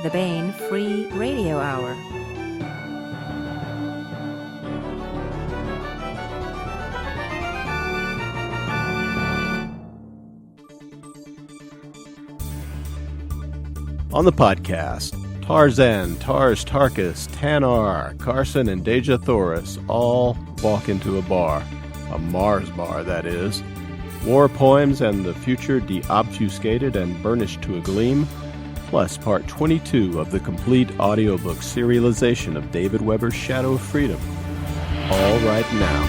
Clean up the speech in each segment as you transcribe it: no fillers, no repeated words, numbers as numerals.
the Baen Free Radio Hour. On the podcast, Tarzan, Tars Tarkus, Tanar, Carson, and Deja Thoris all walk into a bar. A Mars bar, that is. War poems and the future deobfuscated and burnished to a gleam, plus part 22 of the complete audiobook serialization of David Weber's Shadow of Freedom. All right now.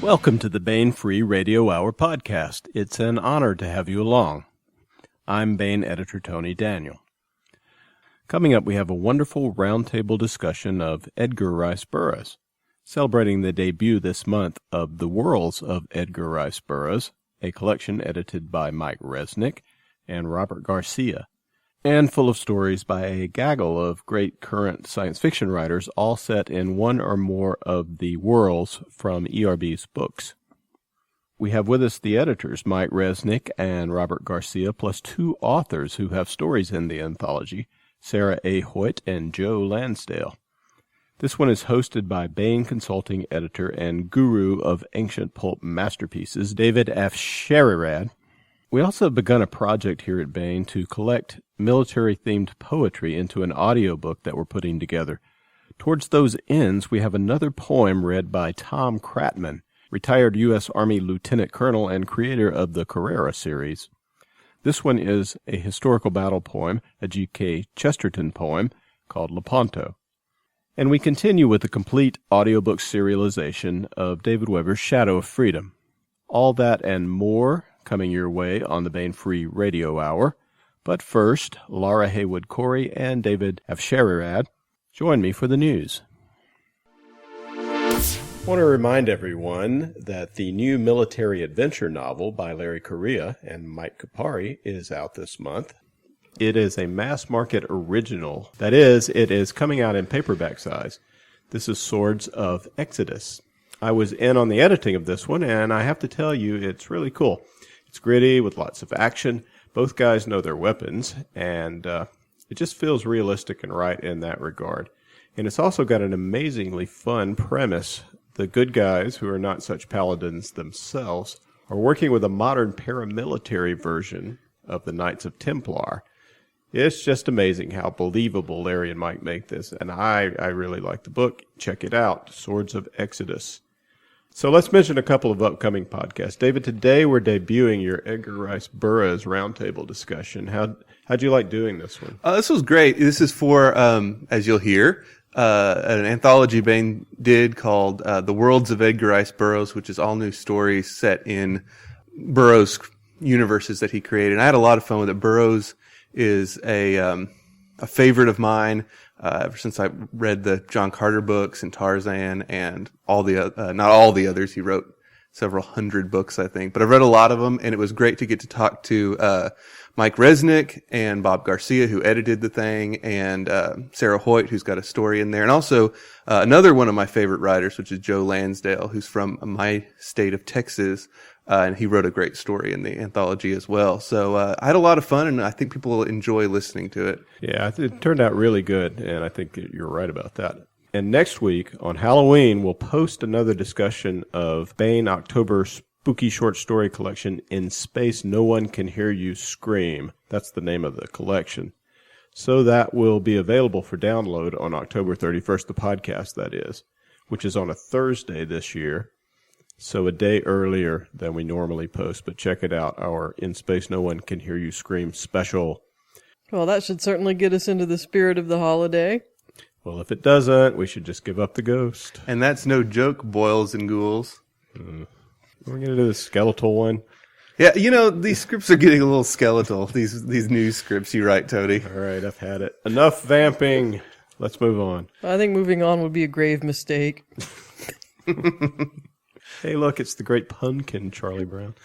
Welcome to the Baen Free Radio Hour podcast. It's an honor to have you along. I'm Baen editor Tony Daniel. Coming up, we have a wonderful roundtable discussion of Edgar Rice Burroughs, celebrating the debut this month of The Worlds of Edgar Rice Burroughs, a collection edited by Mike Resnick and Robert Garcia, and full of stories by a gaggle of great current science fiction writers, all set in one or more of the worlds from ERB's books. We have with us the editors, Mike Resnick and Robert Garcia, plus two authors who have stories in the anthology, Sarah A. Hoyt and Joe Lansdale. This one is hosted by Baen Consulting editor and guru of ancient pulp masterpieces, David F. Sherrod. We also have begun a project here at Baen to collect military-themed poetry into an audiobook that we're putting together. Towards those ends, we have another poem read by Tom Kratman, retired U.S. Army Lieutenant Colonel and creator of the Carrera series. This one is a historical battle poem, a G.K. Chesterton poem, called Laponto. And we continue with the complete audiobook serialization of David Weber's Shadow of Freedom. All that and more coming your way on the Baen Free Radio Hour. But first, Laura Haywood-Corey and David F. Sherrod join me for the news. I want to remind everyone that the new military adventure novel by Larry Correia and Mike Kupari is out this month. It is a mass-market original. That is, it is coming out in paperback size. This is Swords of Exodus. I was in on the editing of this one, and I have to tell you, it's really cool. It's gritty with lots of action. Both guys know their weapons, and it just feels realistic and right in that regard. And it's also got an amazingly fun premise. The good guys, who are not such paladins themselves, are working with a modern paramilitary version of the Knights of Templar. It's just amazing how believable Larry and Mike make this, and I really like the book. Check it out, Swords of Exodus. So let's mention a couple of upcoming podcasts. David, today we're debuting your Edgar Rice Burroughs roundtable discussion. How'd you like doing this one? This was great. This is for, as you'll hear, an anthology Baen did called The Worlds of Edgar Rice Burroughs, which is all new stories set in Burroughs universes that he created. And I had a lot of fun with it. Burroughs is a favorite of mine. Ever since I read the John Carter books and Tarzan and all the, not all the others, he wrote several hundred books, I think, but I've read a lot of them, and it was great to get to talk to, Mike Resnick and Bob Garcia, who edited the thing, and, Sarah Hoyt, who's got a story in there, and also, another one of my favorite writers, which is Joe Lansdale, who's from my state of Texas, and he wrote a great story in the anthology as well. So I had a lot of fun, and I think people will enjoy listening to it. Yeah, it turned out really good, and I think you're right about that. And next week, on Halloween, we'll post another discussion of Baen October Spooky Short Story Collection, In Space No One Can Hear You Scream. That's the name of the collection. So that will be available for download on October 31st, the podcast, that is, which is on a Thursday this year. So a day earlier than we normally post, but check it out, our In Space No One Can Hear You Scream special. Well, that should certainly get us into the spirit of the holiday. Well, if it doesn't, we should just give up the ghost. And that's no joke, boils and ghouls. We're going to do the skeletal one. Yeah, you know, these scripts are getting a little skeletal, these news scripts you write, Tony. All right, I've had it. Enough vamping. Let's move on. I think moving on would be a grave mistake. Hey, look, it's the great pumpkin, Charlie Brown.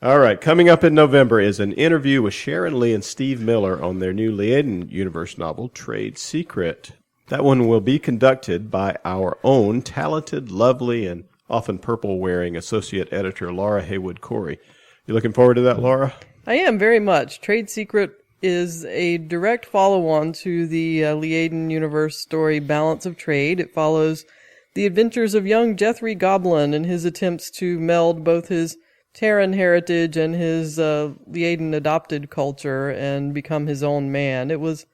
All right, coming up in November is an interview with Sharon Lee and Steve Miller on their new Liaden universe novel, Trade Secret. That one will be conducted by our own talented, lovely, and often purple-wearing associate editor Laura Haywood-Corey. You looking forward to that, Laura? I am very much. Trade Secret is a direct follow-on to the Liaden universe story Balance of Trade. It follows the adventures of young Jethry Goblin and his attempts to meld both his Terran heritage and his Liaden adopted culture and become his own man. It was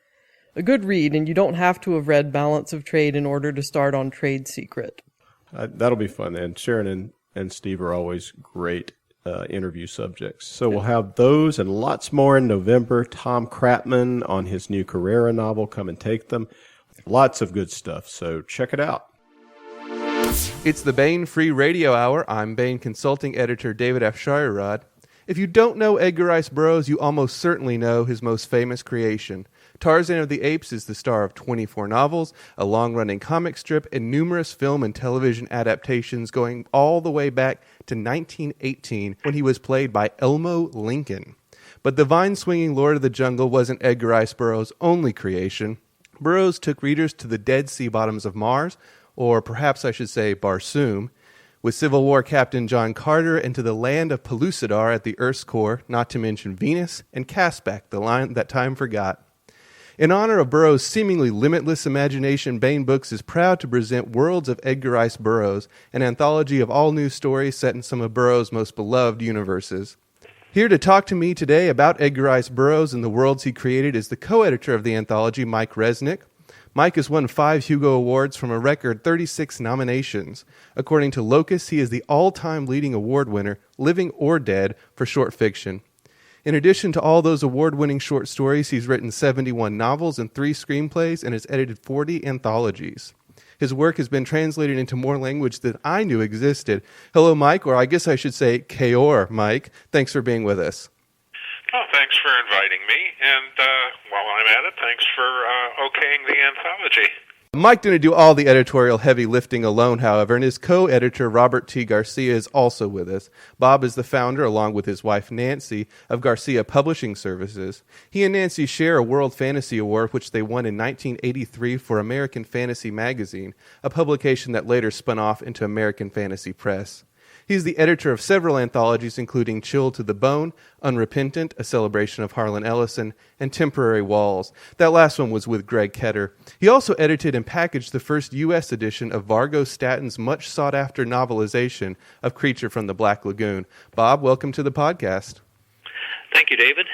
a good read, and you don't have to have read Balance of Trade in order to start on Trade Secret. That'll be fun. And Sharon and Steve are always great interview subjects. So we'll have those and lots more in November. Tom Kratman on his new Carrera novel, Come and Take Them. Lots of good stuff. So check it out. It's the Baen Free Radio Hour. I'm Baen Consulting Editor David F. Shirerod. If you don't know Edgar Rice Burroughs, you almost certainly know his most famous creation. Tarzan of the Apes is the star of 24 novels, a long-running comic strip, and numerous film and television adaptations going all the way back to 1918 when he was played by Elmo Lincoln. But the vine-swinging Lord of the Jungle wasn't Edgar Rice Burroughs' only creation. Burroughs took readers to the dead sea bottoms of Mars, or perhaps I should say Barsoom, with Civil War Captain John Carter, and to the land of Pellucidar at the Earth's core, not to mention Venus and Caspak, the line that time forgot. In honor of Burroughs' seemingly limitless imagination, Baen Books is proud to present Worlds of Edgar Rice Burroughs, an anthology of all new stories set in some of Burroughs' most beloved universes. Here to talk to me today about Edgar Rice Burroughs and the worlds he created is the co-editor of the anthology, Mike Resnick. Mike has won 5 Hugo Awards from a record 36 nominations. According to Locus, he is the all-time leading award winner, living or dead, for short fiction. In addition to all those award-winning short stories, he's written 71 novels and 3 screenplays and has edited 40 anthologies. His work has been translated into more language than I knew existed. Hello, Mike, or I guess I should say Kaor, Mike. Thanks for being with us. Oh, thanks for inviting me, and while I'm at it, thanks for okaying the anthology. Mike didn't do all the editorial heavy lifting alone, however, and his co-editor, Robert T. Garcia, is also with us. Bob is the founder, along with his wife, Nancy, of Garcia Publishing Services. He and Nancy share a World Fantasy Award, which they won in 1983 for American Fantasy Magazine, a publication that later spun off into American Fantasy Press. He's the editor of several anthologies, including Chilled to the Bone, Unrepentant, a celebration of Harlan Ellison, and Temporary Walls. That last one was with Greg Ketter. He also edited and packaged the first U.S. edition of Vargo Statton's much-sought-after novelization of Creature from the Black Lagoon. Bob, welcome to the podcast. Thank you, David.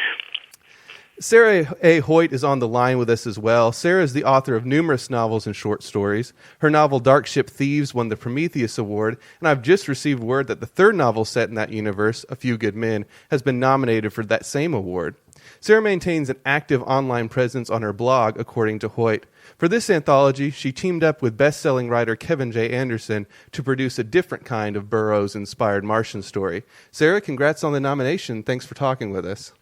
Sarah A. Hoyt is on the line with us as well. Sarah is the author of numerous novels and short stories. Her novel Dark Ship Thieves won the Prometheus Award, and I've just received word that the third novel set in that universe, A Few Good Men, has been nominated for that same award. Sarah maintains an active online presence on her blog, according to Hoyt. For this anthology, she teamed up with best-selling writer Kevin J. Anderson to produce a different kind of Burroughs-inspired Martian story. Sarah, congrats on the nomination. Thanks for talking with us.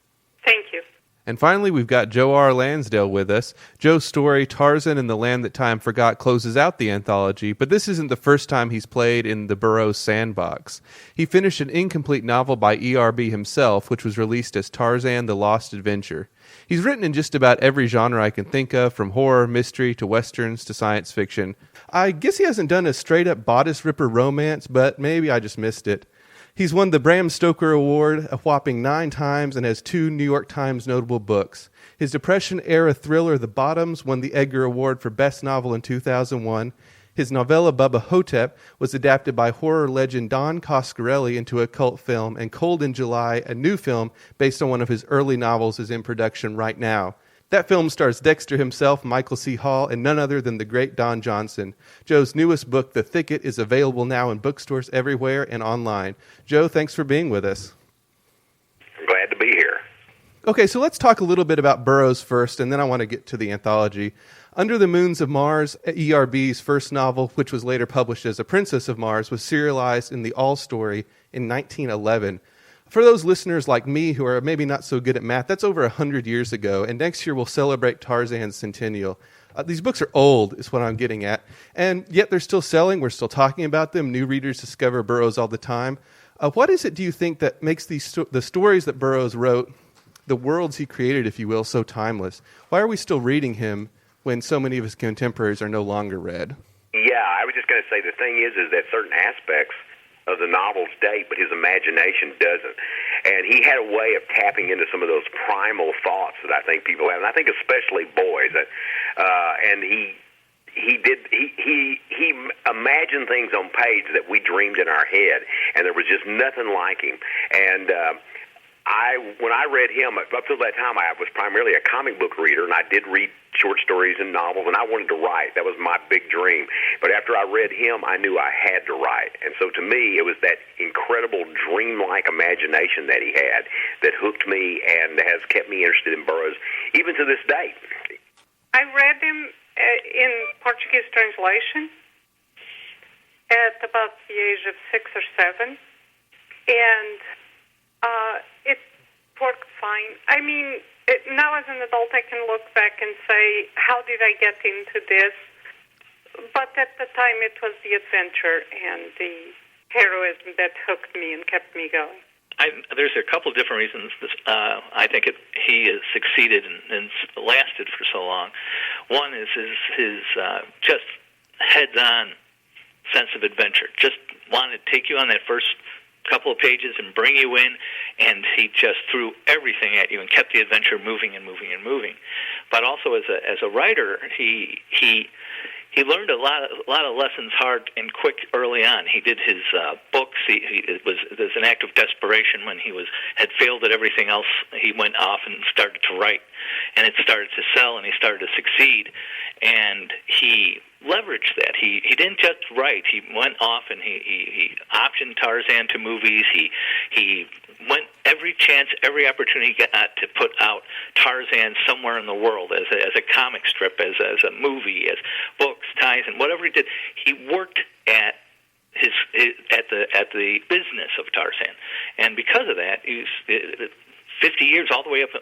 Thank you. And finally, we've got Joe R. Lansdale with us. Joe's story, Tarzan and the Land That Time Forgot, closes out the anthology, but this isn't the first time he's played in the Burroughs sandbox. He finished an incomplete novel by E.R.B. himself, which was released as Tarzan, The Lost Adventure. He's written in just about every genre I can think of, from horror, mystery, to westerns, to science fiction. I guess he hasn't done a straight-up bodice-ripper romance, but maybe I just missed it. He's won the Bram Stoker Award a whopping 9 times and has 2 New York Times notable books. His Depression-era thriller, The Bottoms, won the Edgar Award for Best Novel in 2001. His novella, Bubba Hotep, was adapted by horror legend Don Coscarelli into a cult film, and Cold in July, a new film based on one of his early novels, is in production right now. That film stars Dexter himself, Michael C. Hall, and none other than the great Don Johnson. Joe's newest book, The Thicket, is available now in bookstores everywhere and online. Joe, thanks for being with us. I'm glad to be here. Okay, so let's talk a little bit about Burroughs first, and then I want to get to the anthology. Under the Moons of Mars, E.R.B.'s first novel, which was later published as A Princess of Mars, was serialized in the All Story in 1911. For those listeners like me who are maybe not so good at math, that's over 100 years ago, and next year we'll celebrate Tarzan's centennial. These books are old, is what I'm getting at, and yet they're still selling. We're still talking about them. New readers discover Burroughs all the time. What is it, do you think, that makes the stories that Burroughs wrote, the worlds he created, if you will, so timeless? Why are we still reading him when so many of his contemporaries are no longer read? Yeah, I was just going to say the thing is that certain aspects of the novels date, but his imagination doesn't. And he had a way of tapping into some of those primal thoughts that I think people have, and I think especially boys. And he imagined things on page that we dreamed in our head, and there was just nothing like him. And when I read him, up till that time, I was primarily a comic book reader, and I did read short stories and novels, and I wanted to write. That was my big dream. But after I read him, I knew I had to write. And so to me, it was that incredible dreamlike imagination that he had that hooked me and has kept me interested in Burroughs, even to this day. I read him in Portuguese translation at about the age of 6 or 7, and it worked fine. I mean, now as an adult, I can look back and say, how did I get into this? But at the time, it was the adventure and the heroism that hooked me and kept me going. There's a couple different reasons I think he has succeeded and lasted for so long. One is his just heads-on sense of adventure. Just wanted to take you on that first couple of pages and bring you in, and he just threw everything at you and kept the adventure moving and moving and moving. But also as a writer, he learned a lot of lessons hard and quick early on. He did his books. It was an act of desperation when he had failed at everything else. He went off and started to write, and it started to sell, and he started to succeed. And he leveraged that. He didn't just write. He went off and he optioned Tarzan to movies. He went every chance, every opportunity he got to put out Tarzan somewhere in the world as a comic strip, as a movie, as books, ties, and whatever he did. He worked at the business of Tarzan, and because of that, he's 50 years all the way up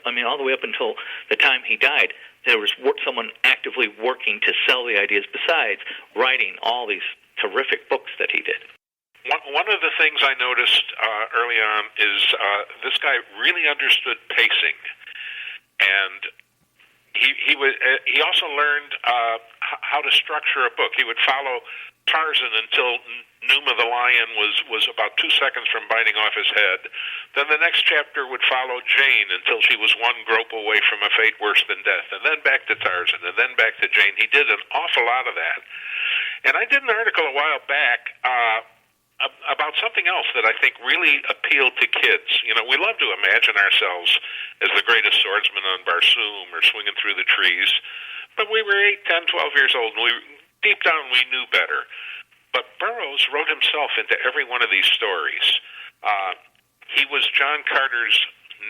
until the time he died. There was someone actively working to sell the ideas, besides writing all these terrific books that he did. One of the things I noticed early on is this guy really understood pacing, and he also learned how to structure a book. He would follow Tarzan until Numa the lion was about 2 seconds from biting off his head. Then the next chapter would follow Jane until she was one grope away from a fate worse than death, and then back to Tarzan, and then back to Jane. He did an awful lot of that. And I did an article a while back about something else that I think really appealed to kids. You know, we love to imagine ourselves as the greatest swordsman on Barsoom or swinging through the trees, but we were 8, 10, 12 years old, and deep down we knew better. But Burroughs wrote himself into every one of these stories. He was John Carter's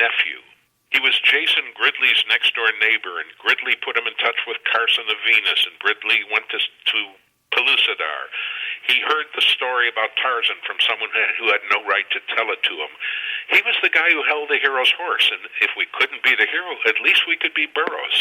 nephew. He was Jason Gridley's next-door neighbor, and Gridley put him in touch with Carson of Venus, and Gridley went to Pellucidar. He heard the story about Tarzan from someone who had no right to tell it to him. He was the guy who held the hero's horse, and if we couldn't be the hero, at least we could be Burroughs.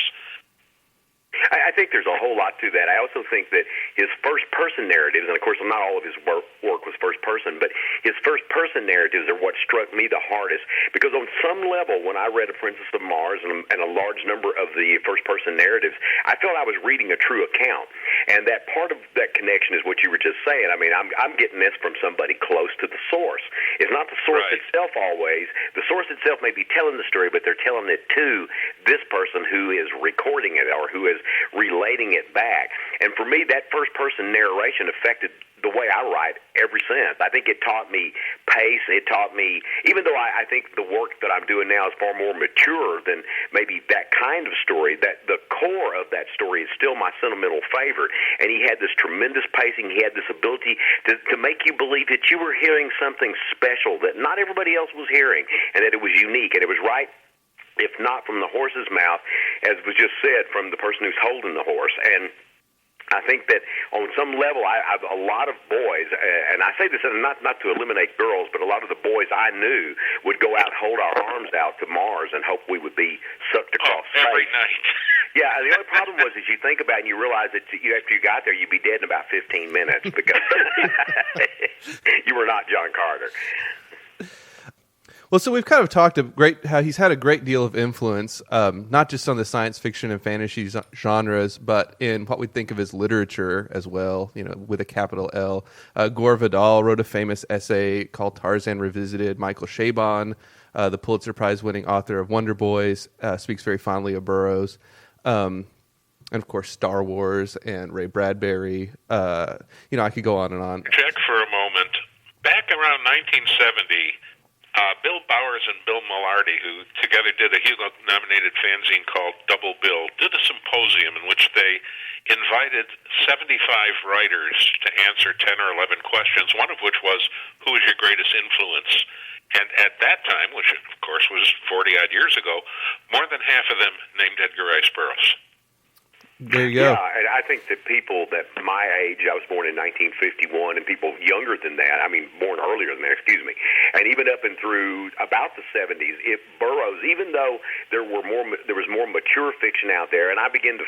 I think there's a whole lot to that. I also think that his first-person narratives, and of course not all of his work was first-person, but his first-person narratives are what struck me the hardest, because on some level, when I read A Princess of Mars and a large number of the first-person narratives, I felt I was reading a true account, and that part of that connection is what you were just saying. I mean, I'm getting this from somebody close to the source. It's not the source itself always. The source itself may be telling the story, but they're telling it to this person who is recording it or who is relating it back. And for me, that first-person narration affected the way I write ever since. I think it taught me pace. It taught me, even though I think the work that I'm doing now is far more mature than maybe that kind of story, that the core of that story is still my sentimental favorite. And he had this tremendous pacing. He had this ability to make you believe that you were hearing something special that not everybody else was hearing, and that it was unique, and it was right, if not from the horse's mouth, as was just said, from the person who's holding the horse. And I think that on some level, a lot of boys, and I say this not to eliminate girls, but a lot of the boys I knew would go out and hold our arms out to Mars and hope we would be sucked across space. Every night. Yeah, the only problem was, as you think about it and you realize that after you got there, you'd be dead in about 15 minutes because you were not John Carter. Well, so we've kind of talked how he's had a great deal of influence, not just on the science fiction and fantasy genres, but in what we think of as literature as well, with a capital L. Gore Vidal wrote a famous essay called Tarzan Revisited. Michael Chabon, the Pulitzer Prize-winning author of Wonder Boys, speaks very fondly of Burroughs. And, of course, Star Wars and Ray Bradbury. I could go on and on. Check for a moment. Back around 1970... Bill Bowers and Bill Mulardi, who together did a Hugo-nominated fanzine called Double Bill, did a symposium in which they invited 75 writers to answer 10 or 11 questions, one of which was, who is your greatest influence? And at that time, which of course was 40-odd years ago, more than half of them named Edgar Rice Burroughs. There you go. Yeah, and I think that people that my age, I was born in 1951, and people younger than that, born earlier than that, and even up and through about the 70s, Burroughs, even though there was more mature fiction out there, and I began to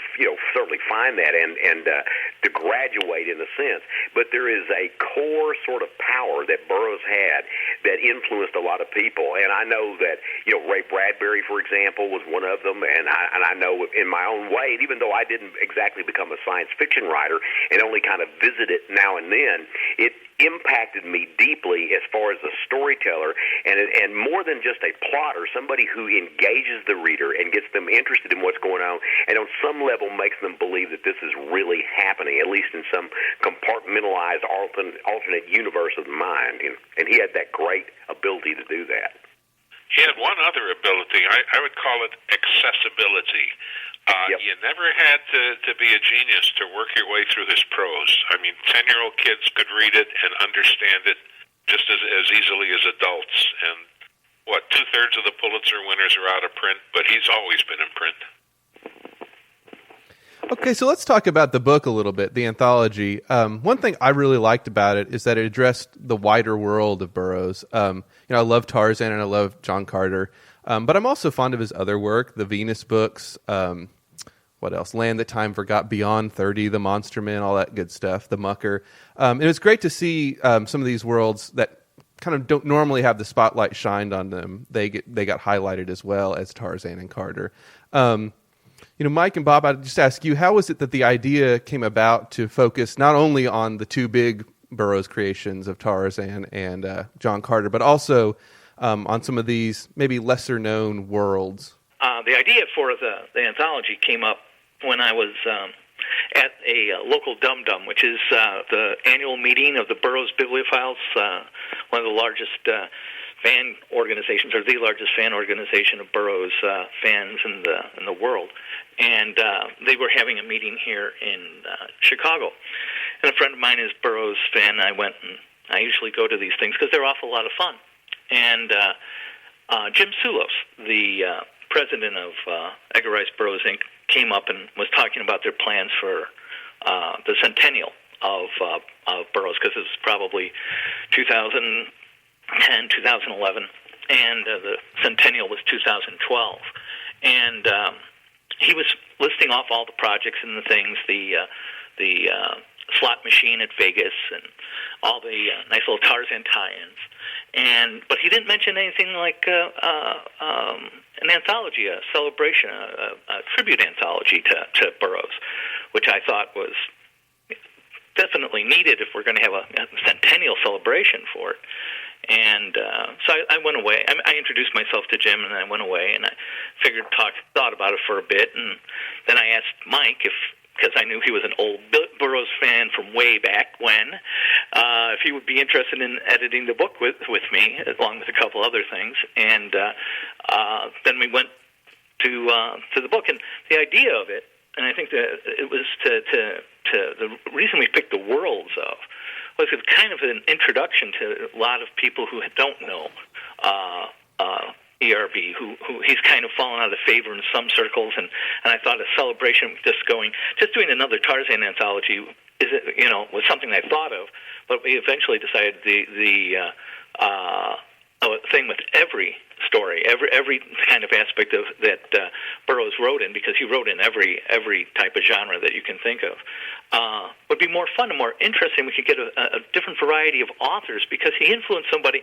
certainly find that and to graduate in a sense, but there is a core sort of power that Burroughs had that influenced a lot of people, and I know that Ray Bradbury, for example, was one of them, and I know in my own way, and even though I didn't exactly become a science fiction writer and only kind of visit it now and then, it impacted me deeply as far as a storyteller and more than just a plotter, somebody who engages the reader and gets them interested in what's going on and on some level makes them believe that this is really happening, at least in some compartmentalized alternate universe of the mind. And he had that great ability to do that. He had one other ability. I would call it accessibility. Yep. You never had to be a genius to work your way through his prose. 10-year-old kids could read it and understand it just as easily as adults. And, 2/3 of the Pulitzer winners are out of print, but he's always been in print. Okay, so let's talk about the book a little bit, the anthology. One thing I really liked about it is that it addressed the wider world of Burroughs. I love Tarzan and I love John Carter, but I'm also fond of his other work, the Venus books. What else? Land That Time Forgot, Beyond 30, The Monster Men, all that good stuff, The Mucker. And it was great to see some of these worlds that kind of don't normally have the spotlight shined on them. They got highlighted as well as Tarzan and Carter. Mike and Bob, I'd just ask you, how was it that the idea came about to focus not only on the two big Burroughs creations of Tarzan and John Carter, but also on some of these maybe lesser-known worlds? The idea for the anthology came up when I was at a local Dum-Dum, which is the annual meeting of the Burroughs Bibliophiles, one of the largest fan organizations, or the largest fan organization of Burroughs fans in the world. And they were having a meeting here in Chicago. And a friend of mine is a Burroughs fan, and I went, and I usually go to these things because they're awful lot of fun. And Jim Sulos, the president of Edgar Rice Burroughs, Inc., came up and was talking about their plans for the centennial of Burroughs, because it was probably 2010, 2011, and the centennial was 2012. And he was listing off all the projects and the things, the slot machine at Vegas and all the nice little Tarzan tie-ins. But he didn't mention anything like an anthology, a celebration, a tribute anthology to Burroughs, which I thought was definitely needed if we're going to have a centennial celebration for it. And so I went away. I introduced myself to Jim, and I went away, and I thought about it for a bit, and then I asked Mike because I knew he was an old Burroughs fan from way back when, if he would be interested in editing the book with me, along with a couple other things. And then we went to the book, and the idea of it, and I think that it was the reason we picked the worlds of was it's kind of an introduction to a lot of people who don't know ERB, who he's kind of fallen out of favor in some circles, and I thought a celebration, just doing another Tarzan anthology was something I thought of, but we eventually decided the thing with every story, every kind of aspect of that Burroughs wrote in, because he wrote in every type of genre that you can think of, would be more fun and more interesting. We could get a different variety of authors, because he influenced somebody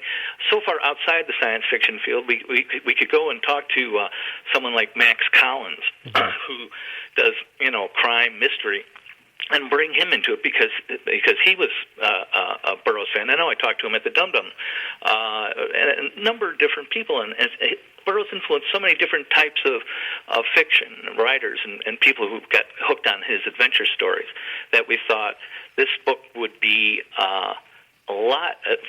so far outside the science fiction field. We could go and talk to someone like Max Collins, who does crime, mystery, and bring him into it, because he was a Burroughs fan. I know I talked to him at the Dum Dum, and a number of different people, and Burroughs influenced so many different types of fiction, writers, and people who got hooked on his adventure stories, that we thought this book would be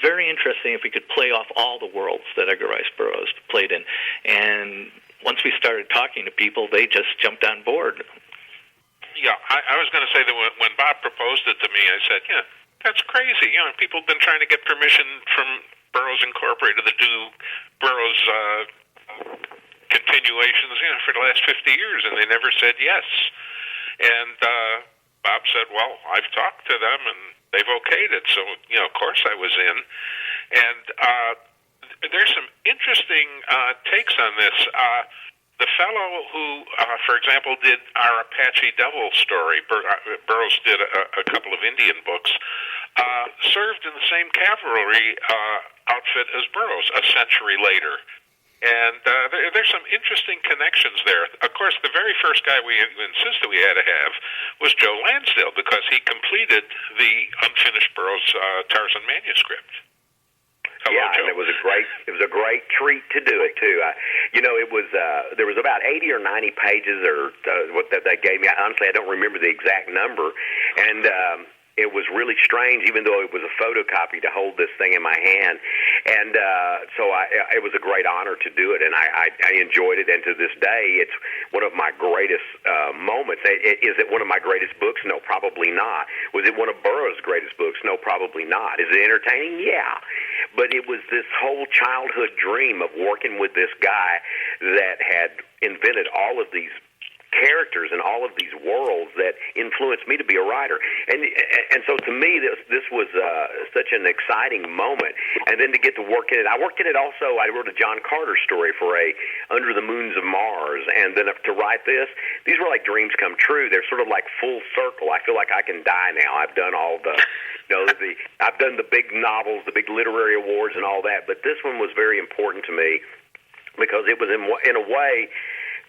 very interesting if we could play off all the worlds that Edgar Rice Burroughs played in. And once we started talking to people, they just jumped on board. Yeah, I was going to say that when Bob proposed it to me, I said, yeah, that's crazy. People have been trying to get permission from Burroughs Incorporated to do Burroughs continuations, for the last 50 years, and they never said yes. And Bob said, well, I've talked to them, and they've okayed it. So, of course I was in. And there's some interesting takes on this. The fellow who, for example, did our Apache Devil story, Burroughs did a couple of Indian books, served in the same cavalry outfit as Burroughs a century later. And there's some interesting connections there. Of course, the very first guy we insisted we had to have was Joe Lansdale, because he completed the unfinished Burroughs Tarzan manuscript. Hello, yeah, Joe. and it was a great treat to do it too. It was there was about 80 or 90 pages, or what that they gave me. Honestly, I don't remember the exact number, and it was really strange, even though it was a photocopy, to hold this thing in my hand. And so it was a great honor to do it, and I enjoyed it. And to this day, it's one of my greatest moments. Is it one of my greatest books? No, probably not. Was it one of Burroughs' greatest books? No, probably not. Is it entertaining? Yeah. But it was this whole childhood dream of working with this guy that had invented all of these characters and all of these worlds that influenced me to be a writer. And so to me, this was such an exciting moment. And then to get to work in it, I worked in it also. I wrote a John Carter story for a Under the Moons of Mars. And then to write this, these were like dreams come true. They're sort of like full circle. I feel like I can die now. I've done all the, I've done the big novels, the big literary awards and all that. But this one was very important to me, because it was in a way,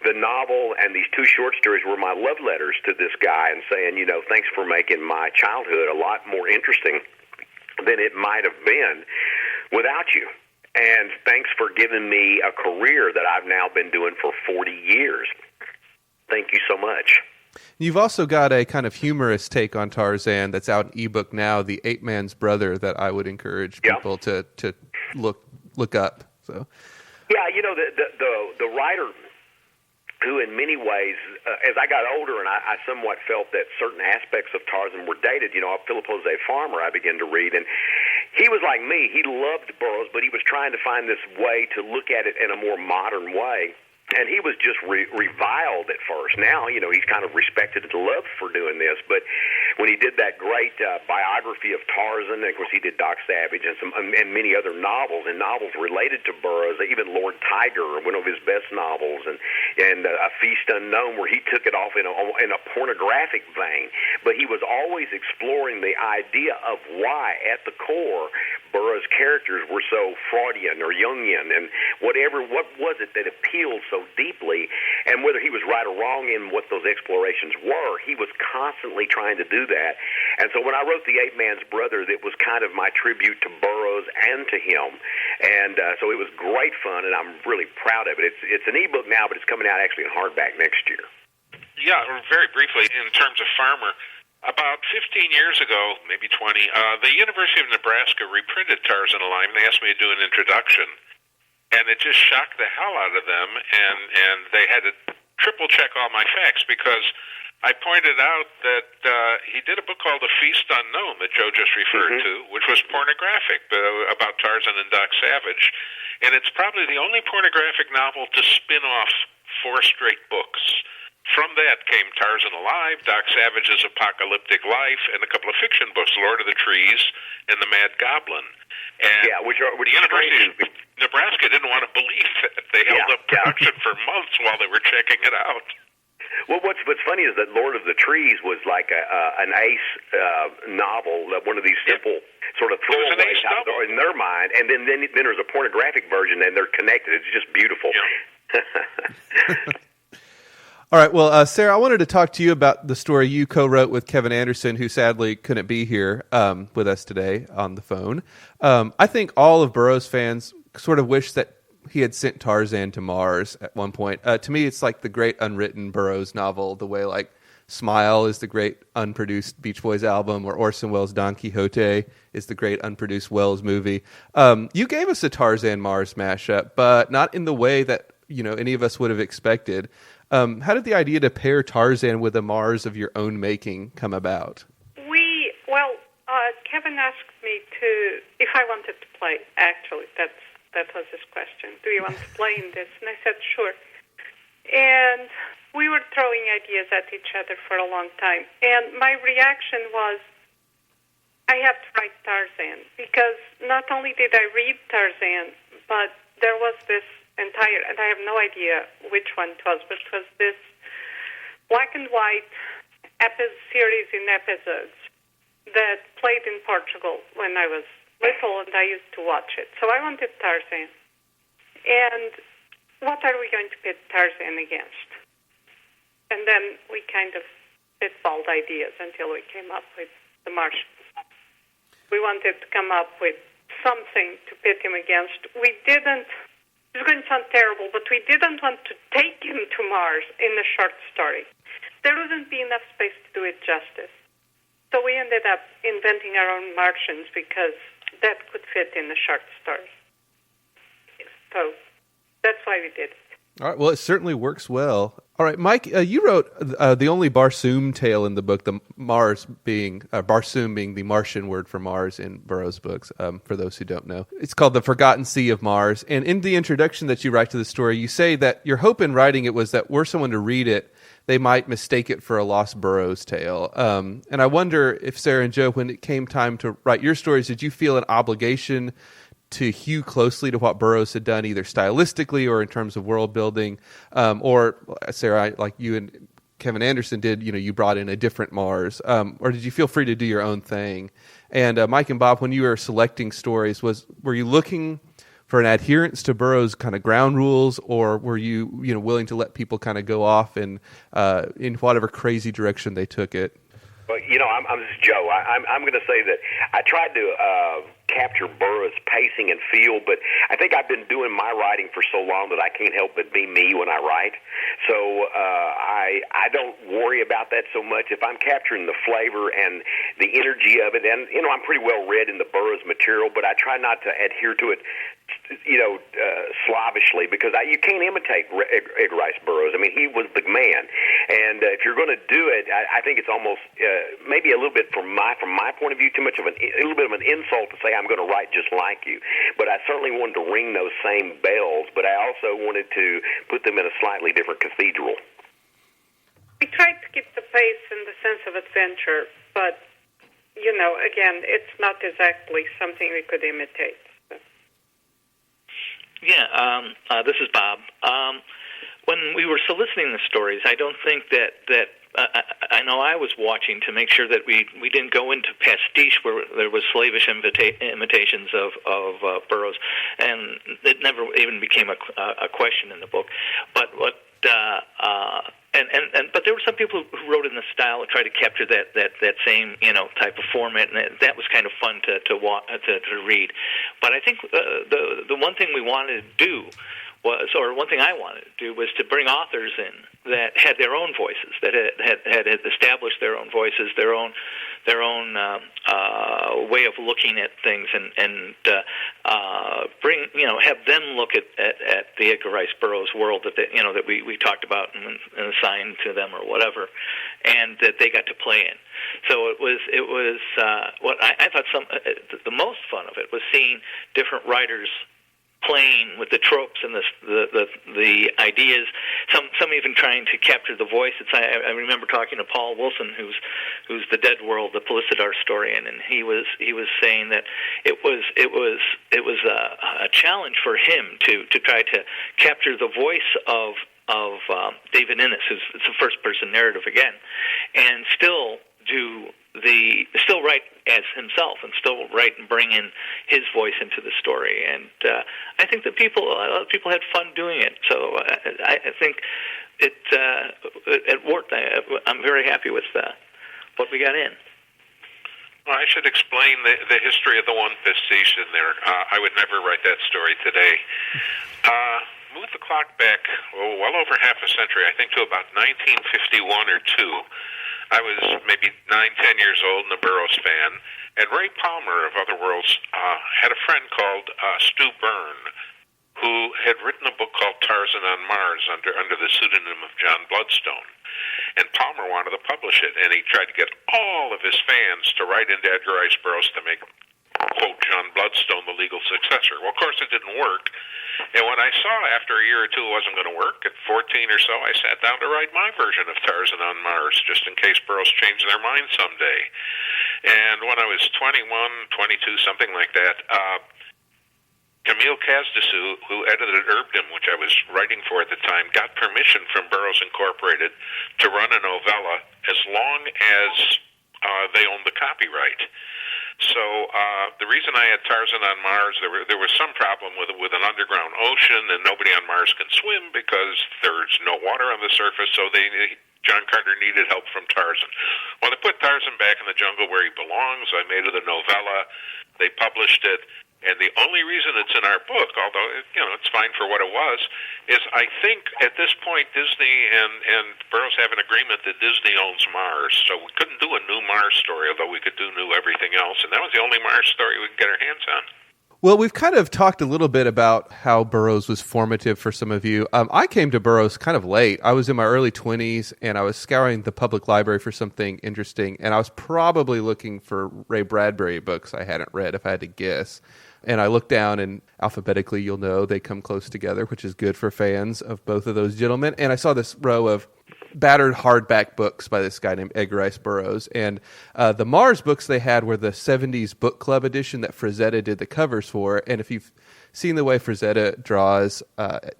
the novel and these two short stories were my love letters to this guy, and saying, thanks for making my childhood a lot more interesting than it might have been without you. And thanks for giving me a career that I've now been doing for 40 years. Thank you so much. You've also got a kind of humorous take on Tarzan that's out in ebook now, The Ape Man's Brother, that I would encourage people to look up. So, yeah, the writer, who in many ways, as I got older and I somewhat felt that certain aspects of Tarzan were dated, Philip Jose Farmer I began to read, and he was like me. He loved Burroughs, but he was trying to find this way to look at it in a more modern way. And he was just reviled at first. Now, he's kind of respected and loved for doing this. But when he did that great biography of Tarzan, and of course he did Doc Savage and many other novels, and novels related to Burroughs, even Lord Tiger, one of his best novels, and A Feast Unknown, where he took it off in a pornographic vein. But he was always exploring the idea of why, at the core, Burroughs' characters were so Freudian or Jungian, and what was it that appealed so deeply, and whether he was right or wrong in what those explorations were, he was constantly trying to do that. And so when I wrote The Ape Man's Brother, that was kind of my tribute to Burroughs and to him. And so it was great fun, and I'm really proud of it. It's an ebook now, but it's coming out actually in hardback next year. Yeah, very briefly, in terms of Farmer, about 15 years ago, maybe 20, the University of Nebraska reprinted Tarzan Alive, and they asked me to do an introduction. And it just shocked the hell out of them, and they had to triple check all my facts, because I pointed out that he did a book called A Feast Unknown that Joe just referred to, which was pornographic, about Tarzan and Doc Savage. And it's probably the only pornographic novel to spin off 4 straight books. From that came Tarzan Alive, Doc Savage's Apocalyptic Life, and a couple of fiction books, Lord of the Trees and The Mad Goblin. And which the University of Nebraska didn't want to believe it. held up production for months while they were checking it out. Well, what's funny is that Lord of the Trees was like an ace novel, one of these simple sort of throwaways in their mind, and then there's a pornographic version, and they're connected. It's just beautiful. Yeah. All right. Well, Sarah, I wanted to talk to you about the story you co-wrote with Kevin Anderson, who sadly couldn't be here with us today on the phone. I think all of Burroughs fans sort of wish that he had sent Tarzan to Mars at one point. To me, it's like the great unwritten Burroughs novel, the way like Smile is the great unproduced Beach Boys album, or Orson Welles' Don Quixote is the great unproduced Welles movie. You gave us a Tarzan Mars mashup, but not in the way that any of us would have expected. How did the idea to pair Tarzan with a Mars of your own making come about? Kevin asked me if I wanted to play. Actually, that was his question. Do you want to play in this? And I said, sure. And we were throwing ideas at each other for a long time. And my reaction was, I have to write Tarzan, because not only did I read Tarzan, but there was this entire, and I have no idea which one it was, but it was this black and white series in episodes that played in Portugal when I was little, and I used to watch it. So I wanted Tarzan. And what are we going to pit Tarzan against? And then we kind of spitballed ideas until we came up with the Martians. We wanted to come up with something to pit him against. We didn't, it's going to sound terrible, but we didn't want to take him to Mars in a short story. There wouldn't be enough space to do it justice. So we ended up inventing our own Martians because that could fit in a short story. So that's why we did it. All right. Well, it certainly works well. All right, Mike, you wrote the only Barsoom tale in the book, the Barsoom being the Martian word for Mars in Burroughs' books, for those who don't know. It's called The Forgotten Sea of Mars. And in the introduction that you write to the story, you say that your hope in writing it was that were someone to read it, they might mistake it for a lost Burroughs tale. And I wonder if Sarah and Joe, when it came time to write your stories, did you feel an obligation to hew closely to what Burroughs had done, either stylistically or in terms of world building, or Sarah, like you and Kevin Anderson did, you brought in a different Mars, or did you feel free to do your own thing? And Mike and Bob, when you were selecting stories, were you looking for an adherence to Burroughs' kind of ground rules, or were you willing to let people kind of go off in whatever crazy direction they took it? Well, this is Joe. I'm going to say that I tried to capture Burroughs' pacing and feel, but I think I've been doing my writing for so long that I can't help but be me when I write. So I don't worry about that so much. If I'm capturing the flavor and the energy of it, and I'm pretty well read in the Burroughs material, but I try not to adhere to it slavishly, because you can't imitate Edgar Rice Burroughs. I mean, he was the man, and if you're going to do it, I think it's almost maybe a little bit from my point of view, too much of a little bit of an insult to say I'm going to write just like you. But I certainly wanted to ring those same bells, but I also wanted to put them in a slightly different cathedral. We tried to keep the pace and the sense of adventure, but again, it's not exactly something we could imitate. Yeah, this is Bob. When we were soliciting the stories, I don't think that I know I was watching to make sure that we didn't go into pastiche where there was slavish imitations of Burroughs, and it never even became a question in the book. But but there were some people who wrote in the style and tried to capture that same type of format, and that was kind of fun to read. But I think the one thing we wanted to do one thing I wanted to do was to bring authors in that had their own voices, that had established their own voices, their own way of looking at things, and bring have them look at the Edgar Rice Burroughs world that we talked about and assigned to them or whatever, and that they got to play in. So it was what I thought the most fun of it was seeing different writers playing with the tropes and the ideas. Some even trying to capture the voice. I remember talking to Paul Wilson, who's the Dead World, the Pellucidar historian, and he was saying that it was a challenge for him to try to capture the voice of David Innes, who's it's a first person narrative again, and still write as himself and still write and bring in his voice into the story. And I think that a lot of people had fun doing it. So I think it worked. I'm very happy with what we got in. Well, I should explain the history of the one pastiche in there. I would never write that story today. Move the clock back well over half a century, I think to about 1951 or 2. I was maybe 9-10 years old and a Burroughs fan, and Ray Palmer of Other Worlds had a friend called Stu Byrne, who had written a book called Tarzan on Mars under the pseudonym of John Bloodstone. And Palmer wanted to publish it, and he tried to get all of his fans to write into Edgar Rice Burroughs to make, quote, John Bloodstone the legal successor. Well, of course, it didn't work. And when I saw after a year or two it wasn't going to work, at 14 or so, I sat down to write my version of Tarzan on Mars, just in case Burroughs changed their mind someday. And when I was 21, 22, something like that, Camille Casdessu, who edited Herbdom, which I was writing for at the time, got permission from Burroughs Incorporated to run a novella as long as they owned the copyright. So the reason I had Tarzan on Mars, there was some problem with an underground ocean, and nobody on Mars can swim because there's no water on the surface. So John Carter needed help from Tarzan. Well, they put Tarzan back in the jungle where he belongs. I made it a novella. They published it. And the only reason it's in our book, although it's fine for what it was, is I think at this point Disney and Burroughs have an agreement that Disney owns Mars, so we couldn't do a new Mars story, although we could do new everything else, and that was the only Mars story we could get our hands on. Well, we've kind of talked a little bit about how Burroughs was formative for some of you. I came to Burroughs kind of late. I was in my early 20s, and I was scouring the public library for something interesting, and I was probably looking for Ray Bradbury books I hadn't read, if I had to guess. And I look down, and alphabetically, you'll know they come close together, which is good for fans of both of those gentlemen. And I saw this row of battered hardback books by this guy named Edgar Rice Burroughs. And the Mars books they had were the 70s book club edition that Frazetta did the covers for. And if you've seen the way Frazetta draws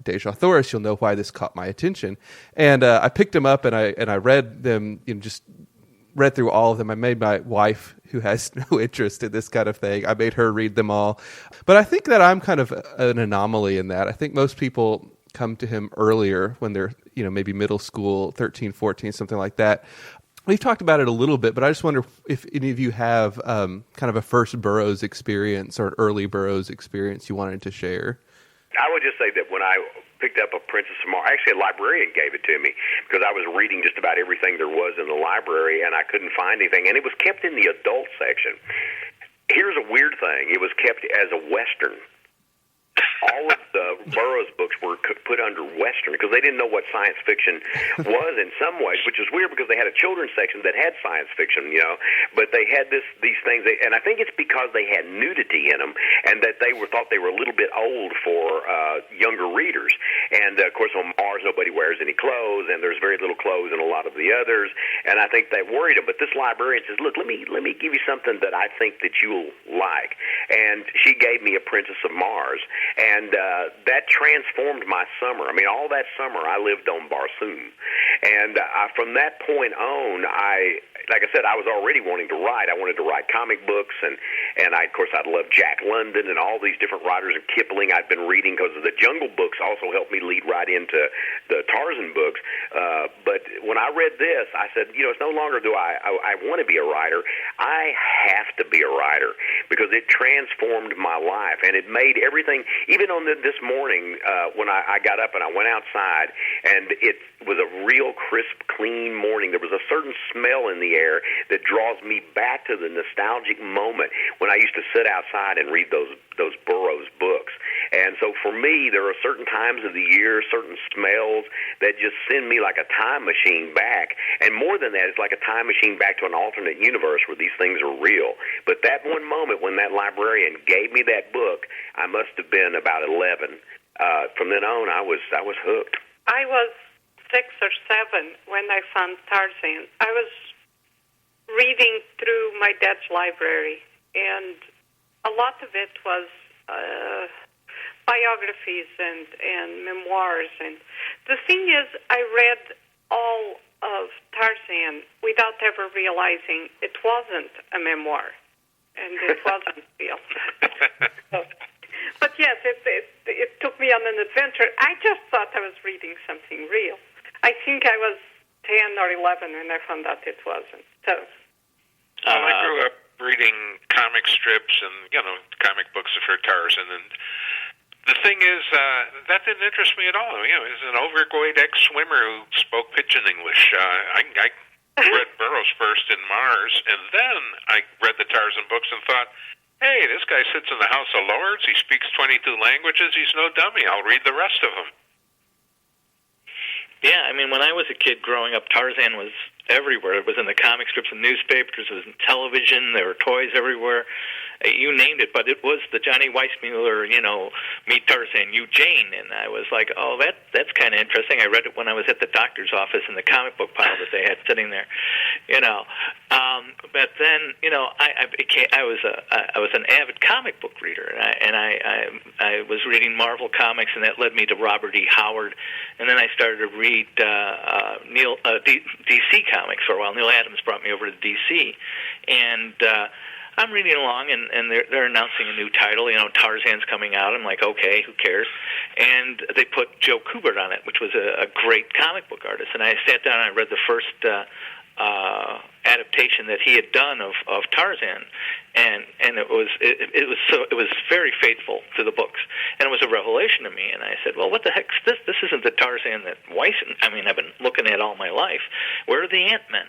Deja Thoris, you'll know why this caught my attention. And I picked them up, and I read them, just read through all of them. I made my wife, who has no interest in this kind of thing, I made her read them all. But I think that I'm kind of an anomaly in that. I think most people come to him earlier when they're, maybe middle school, 13, 14, something like that. We've talked about it a little bit, but I just wonder if any of you have kind of a first Burroughs experience or an early Burroughs experience you wanted to share. I would just say that when I picked up A Princess of Mars, actually a librarian gave it to me because I was reading just about everything there was in the library and I couldn't find anything. And it was kept in the adult section. Here's a weird thing. It was kept as a Western. All of the Burroughs books were put under Western because they didn't know what science fiction was in some ways, which is weird because they had a children's section that had science fiction, but they had these things, and I think it's because they had nudity in them and that they thought they were a little bit old for younger readers. And, of course, on Mars, nobody wears any clothes, and there's very little clothes in a lot of the others, and I think that worried them. But this librarian says, look, let me give you something that I think that you'll like. And she gave me A Princess of Mars. And that transformed my summer. I mean, all that summer I lived on Barsoom. And from that point on, like I said, I was already wanting to write. I wanted to write comic books, and of course, I loved Jack London and all these different writers, and Kipling I'd been reading because the Jungle books also helped me lead right into the Tarzan books. But when I read this, I said, it's no longer do I want to be a writer. I have to be a writer because it transformed my life, and it made everything, even on this morning when I got up and I went outside, and it was a real crisp, clean morning. There was a certain smell in the air that draws me back to the nostalgic moment when I used to sit outside and read those Burroughs books. And so for me, there are certain times of the year, certain smells that just send me like a time machine back. And more than that, it's like a time machine back to an alternate universe where these things are real. But that one moment when that librarian gave me that book, I must have been about 11. From then on, I was hooked. I was 6 or 7 when I found Tarzan. I was reading through my dad's library, and a lot of it was biographies and memoirs. And the thing is, I read all of Tarzan without ever realizing it wasn't a memoir, and it wasn't real. But yes, it took me on an adventure. I just thought I was reading something real. I think I was 10 or 11 when I found out it wasn't. So, well, I grew up reading comic strips and, comic books for Tarzan. And the thing is, that didn't interest me at all. He was an overweight ex-swimmer who spoke pidgin English. I read Burroughs first in Mars, and then I read the Tarzan books and thought, hey, this guy sits in the House of Lords. He speaks 22 languages. He's no dummy. I'll read the rest of them. Yeah, I mean, when I was a kid growing up, Tarzan was everywhere. It was in the comic strips and newspapers. It was in television. There were toys everywhere. You named it, but it was the Johnny Weissmuller, Meet Tarzan, You Jane. And I was like, oh, that's kind of interesting. I read it when I was at the doctor's office in the comic book pile that they had sitting there, But then, I was an avid comic book reader, and I was reading Marvel comics, and that led me to Robert E. Howard. And then I started to read DC comics for a while. Neil Adams brought me over to DC, and I'm reading along, and they're announcing a new title. Tarzan's coming out. I'm like, okay, who cares? And they put Joe Kubert on it, which was a great comic book artist. And I sat down and I read the first adaptation that he had done of Tarzan, and it was very faithful to the books, and it was a revelation to me. And I said, well, what the heck's this? This isn't the Tarzan that Weiss. I've been looking at all my life. Where are the Ant-Men?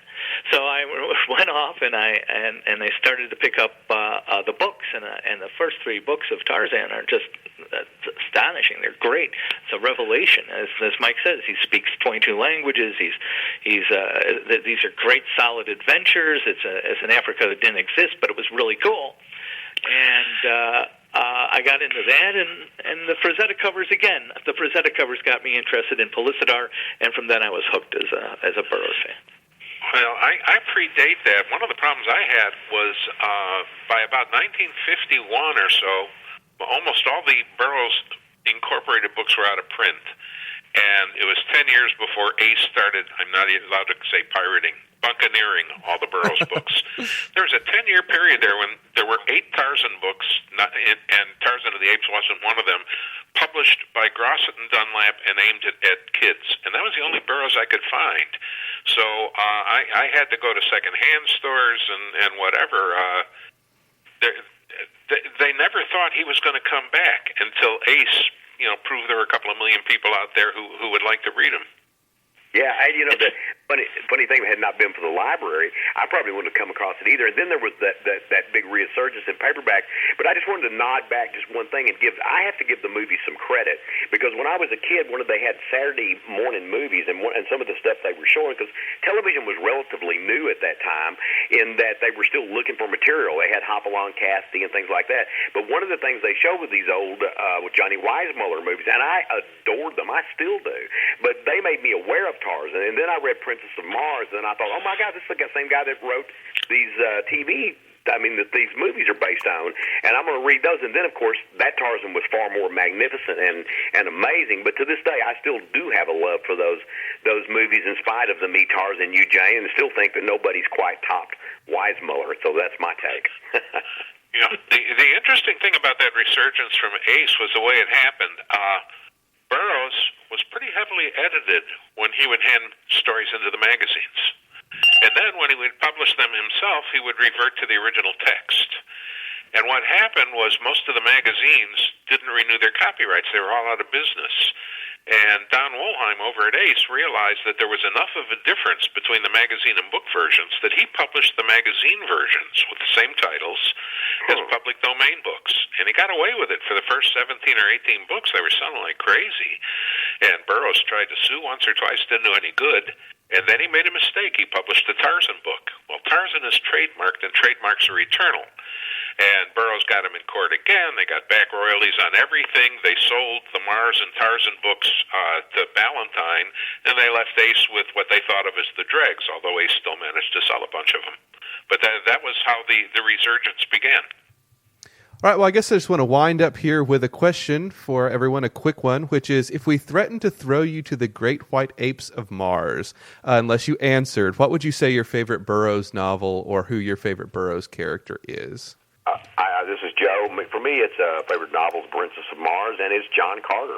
So I went off and I started to pick up the books, and the first 3 books of Tarzan are just astonishing. They're great. It's a revelation, as Mike says. He speaks 22 languages. These are great, solid adventures. It's an Africa that didn't exist, but it was really cool. And I got into that, and the Frazetta covers again. The Frazetta covers got me interested in Pellucidar, and from then I was hooked as a Burroughs fan. Well, I predate that. One of the problems I had was by about 1951 or so, almost all the Burroughs Incorporated books were out of print. And it was 10 years before Ace started, I'm not even allowed to say pirating, buccaneering all the Burroughs books. There was a 10-year period there when there were 8 Tarzan books, and Tarzan of the Apes wasn't one of them, published by Grosset and Dunlap and aimed at kids. And that was the only Burroughs I could find. So I had to go to secondhand stores and whatever. They never thought he was going to come back until Ace proved there were a couple of million people out there who would like to read him. Yeah, the funny thing, had not been for the library, I probably wouldn't have come across it either. And then there was that big resurgence in paperback. But I just wanted to nod back just one thing and I have to give the movie some credit, because when I was a kid, they had Saturday morning movies and some of the stuff they were showing, because television was relatively new at that time in that they were still looking for material. They had Hopalong Cassidy and things like that. But one of the things they showed with these old with Johnny Weissmuller movies, and I adored them, I still do, but they made me aware of Tarzan. And then I read Princess of Mars, and I thought, oh my God, this is the same guy that wrote these that these movies are based on, and I'm going to read those. And then, of course, that Tarzan was far more magnificent and amazing. But to this day, I still do have a love for those movies, in spite of the Meet Tarzan, You Jane, and still think that nobody's quite topped Weissmuller. So that's my take. The interesting thing about that resurgence from Ace was the way it happened. Burroughs was pretty heavily edited when he would hand stories into the magazines. And then when he would publish them himself, he would revert to the original text. And what happened was most of the magazines didn't renew their copyrights. They were all out of business. And Don Wollheim over at Ace realized that there was enough of a difference between the magazine and book versions that he published the magazine versions with the same titles as public domain books. And he got away with it for the first 17 or 18 books. They were selling like crazy. And Burroughs tried to sue once or twice, didn't do any good. And then he made a mistake. He published the Tarzan book. Well, Tarzan is trademarked, and trademarks are eternal. And Burroughs got him in court again. They got back royalties on everything. They sold the Mars and Tarzan books to Ballantine, and they left Ace with what they thought of as the dregs, although Ace still managed to sell a bunch of them. But that was how the resurgence began. All right, well, I guess I just want to wind up here with a question for everyone, a quick one, which is, if we threatened to throw you to the great white apes of Mars, unless you answered, what would you say your favorite Burroughs novel or who your favorite Burroughs character is? This is Joe. For me, it's favorite novel, Princess of Mars, and it's John Carter.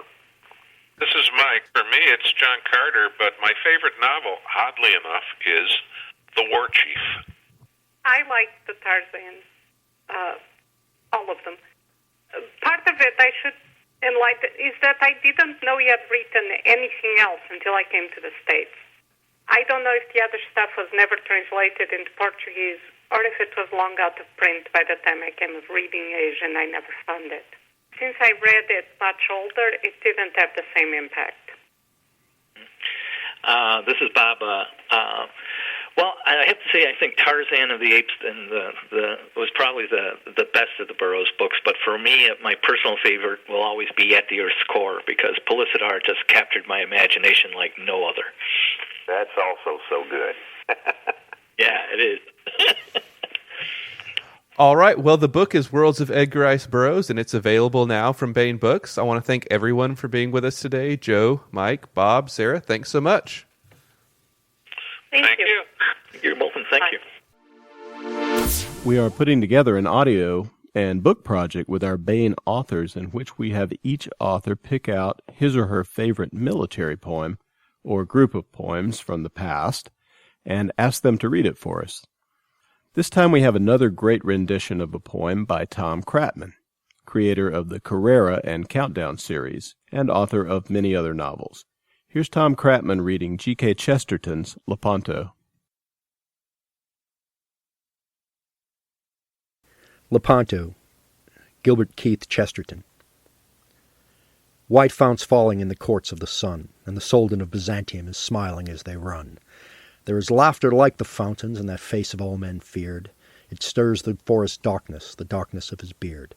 This is Mike. For me, it's John Carter, but my favorite novel, oddly enough, is The War Chief. I like the Tarzan, all of them. Part of it I should enlighten is that I didn't know he had written anything else until I came to the States. I don't know if the other stuff was never translated into Portuguese or if it was long out of print by the time I came of reading age and I never found it. Since I read it much older, it didn't have the same impact. This is Bob. Well, I have to say, I think Tarzan of the Apes and was probably the best of the Burroughs books. But for me, my personal favorite will always be At the Earth's Core, because Pellucidar just captured my imagination like no other. That's also so good. Yeah, it is. All right. Well, the book is Worlds of Edgar Rice Burroughs, and it's available now from Baen Books. I want to thank everyone for being with us today. Joe, Mike, Bob, Sarah, thanks so much. Thank you. You're welcome. Thank you. We are putting together an audio and book project with our Baen authors in which we have each author pick out his or her favorite military poem or group of poems from the past and ask them to read it for us. This time we have another great rendition of a poem by Tom Kratman, creator of the Carrera and Countdown series and author of many other novels. Here's Tom Kratman reading G.K. Chesterton's Laponto. Laponto, Gilbert Keith Chesterton. White founts falling in the courts of the sun, and the Soldan of Byzantium is smiling as they run. There is laughter like the fountains in that face of all men feared. It stirs the forest darkness, the darkness of his beard.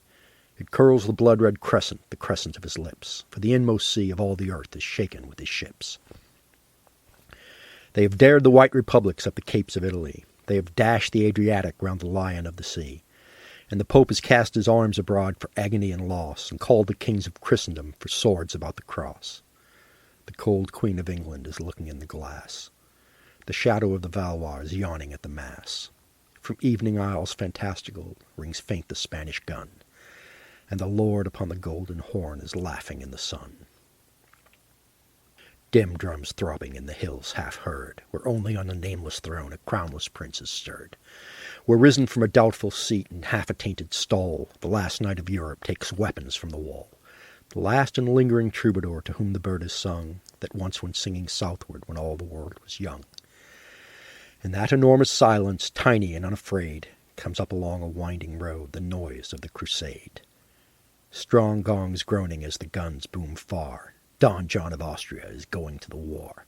It curls the blood-red crescent, the crescent of his lips, for the inmost sea of all the earth is shaken with his ships. They have dared the white republics up the capes of Italy. They have dashed the Adriatic round the lion of the sea. And the Pope has cast his arms abroad for agony and loss, and called the kings of Christendom for swords about the cross. The cold Queen of England is looking in the glass. The shadow of the Valois is yawning at the mass. From evening isles fantastical rings faint the Spanish gun, and the Lord upon the golden horn is laughing in the sun. Dim drums throbbing in the hills half heard, where only on a nameless throne a crownless prince is stirred. Where risen from a doubtful seat in half a tainted stall, the last knight of Europe takes weapons from the wall. The last and lingering troubadour to whom the bird is sung, that once went singing southward when all the world was young. In that enormous silence, tiny and unafraid, comes up along a winding road the noise of the crusade. Strong gongs groaning as the guns boom far. Don John of Austria is going to the war.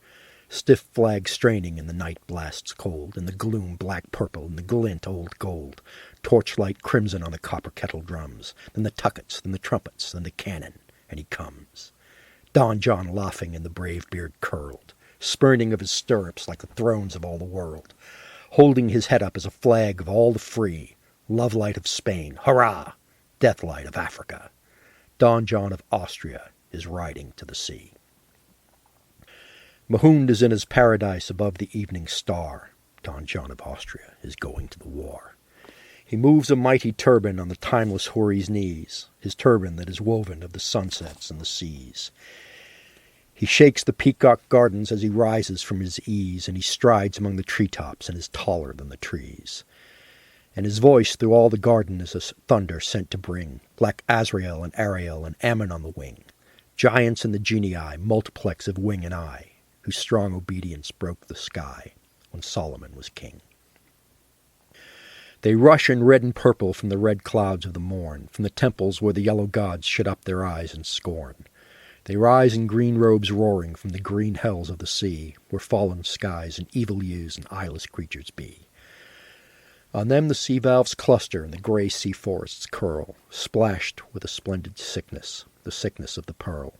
Stiff flags straining in the night blasts cold, in the gloom black purple, in the glint old gold. Torchlight crimson on the copper kettle drums, then the tuckets, then the trumpets, then the cannon, and he comes. Don John laughing and the brave beard curled, spurning of his stirrups like the thrones of all the world, holding his head up as a flag of all the free, love light of Spain, hurrah, death light of Africa. Don John of Austria is riding to the sea. Mahund is in his paradise above the evening star. Don John of Austria is going to the war. He moves a mighty turban on the timeless houri's knees, his turban that is woven of the sunsets and the seas. He shakes the peacock gardens as he rises from his ease, and he strides among the treetops and is taller than the trees. And his voice through all the garden is a thunder sent to bring Black Azrael and Ariel and Ammon on the wing. giants and the genii, multiplex of wing and eye, whose strong obedience broke the sky when Solomon was king. They rush in red and purple from the red clouds of the morn, from the temples where the yellow gods shut up their eyes in scorn. They rise in green robes roaring from the green hells of the sea, where fallen skies and evil ewes and eyeless creatures be. On them the sea valves cluster and the grey sea forests curl, splashed with a splendid sickness, the sickness of the pearl.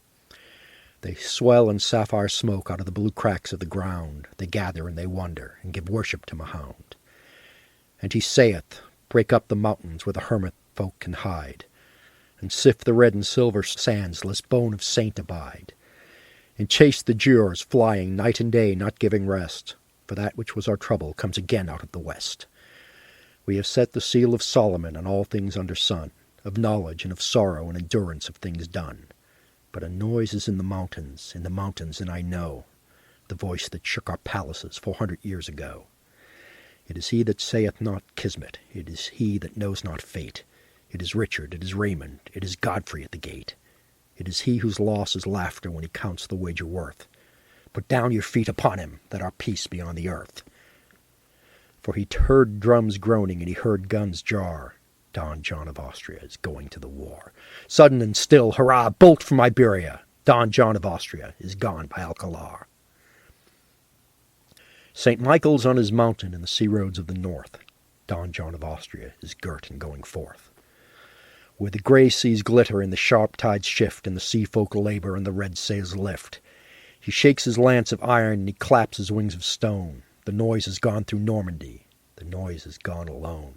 They swell in sapphire smoke out of the blue cracks of the ground. They gather and they wonder, and give worship to Mahound. And he saith, break up the mountains where the hermit folk can hide, and sift the red and silver sands, lest bone of saint abide, and chase the Giaours flying night and day, not giving rest, for that which was our trouble comes again out of the west. We have set the seal of Solomon on all things under sun, of knowledge and of sorrow and endurance of things done. But a noise is in the mountains, and I know the voice that shook our palaces 400 years ago. It is he that saith not Kismet, it is he that knows not fate. It is Richard, it is Raymond, it is Godfrey at the gate. It is he whose loss is laughter when he counts the wager worth. Put down your feet upon him, that our peace be on the earth. For he heard drums groaning, and he heard guns jar. Don John of Austria is going to the war. Sudden and still, hurrah, bolt from Iberia. Don John of Austria is gone by Alcalar. St. Michael's on his mountain in the sea roads of the north. Don John of Austria is girt and going forth. Where the grey seas glitter and the sharp tides shift, and the sea folk labour and the red sails lift, he shakes his lance of iron and he claps his wings of stone. The noise has gone through Normandy, the noise has gone alone.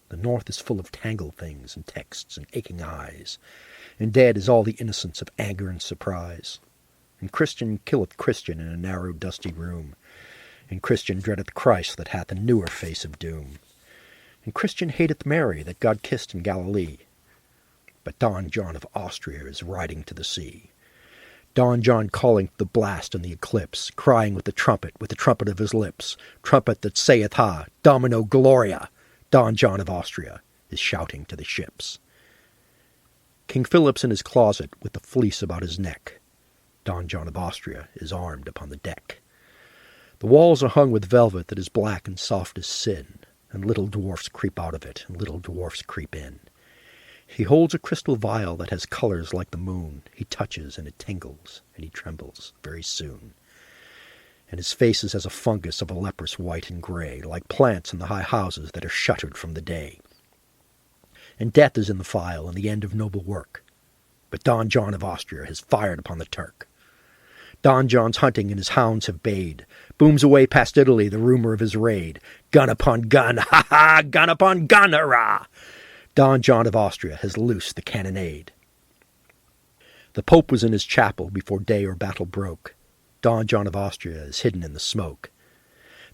The north is full of tangled things and texts and aching eyes, and dead is all the innocence of anger and surprise. And Christian killeth Christian in a narrow dusty room, and Christian dreadeth Christ that hath a newer face of doom. And Christian hateth Mary that God kissed in Galilee. But Don John of Austria is riding to the sea. Don John calling the blast and the eclipse, crying with the trumpet of his lips, trumpet that saith ha, Domino Gloria. Don John of Austria is shouting to the ships. King Philip's in his closet with the fleece about his neck. Don John of Austria is armed upon the deck. The walls are hung with velvet that is black and soft as sin, and little dwarfs creep out of it, and little dwarfs creep in. He holds a crystal vial that has colors like the moon. He touches, and it tingles, and he trembles very soon. And his face is as a fungus of a leprous white and grey, like plants in the high houses that are shuttered from the day. And death is in the phial, and the end of noble work. But Don John of Austria has fired upon the Turk. Don John's hunting and his hounds have bayed. Booms away past Italy the rumour of his raid. Gun upon gun, ha-ha! Gun upon gun, hurrah! Don John of Austria has loosed the cannonade. The Pope was in his chapel before day or battle broke. Don John of Austria is hidden in the smoke.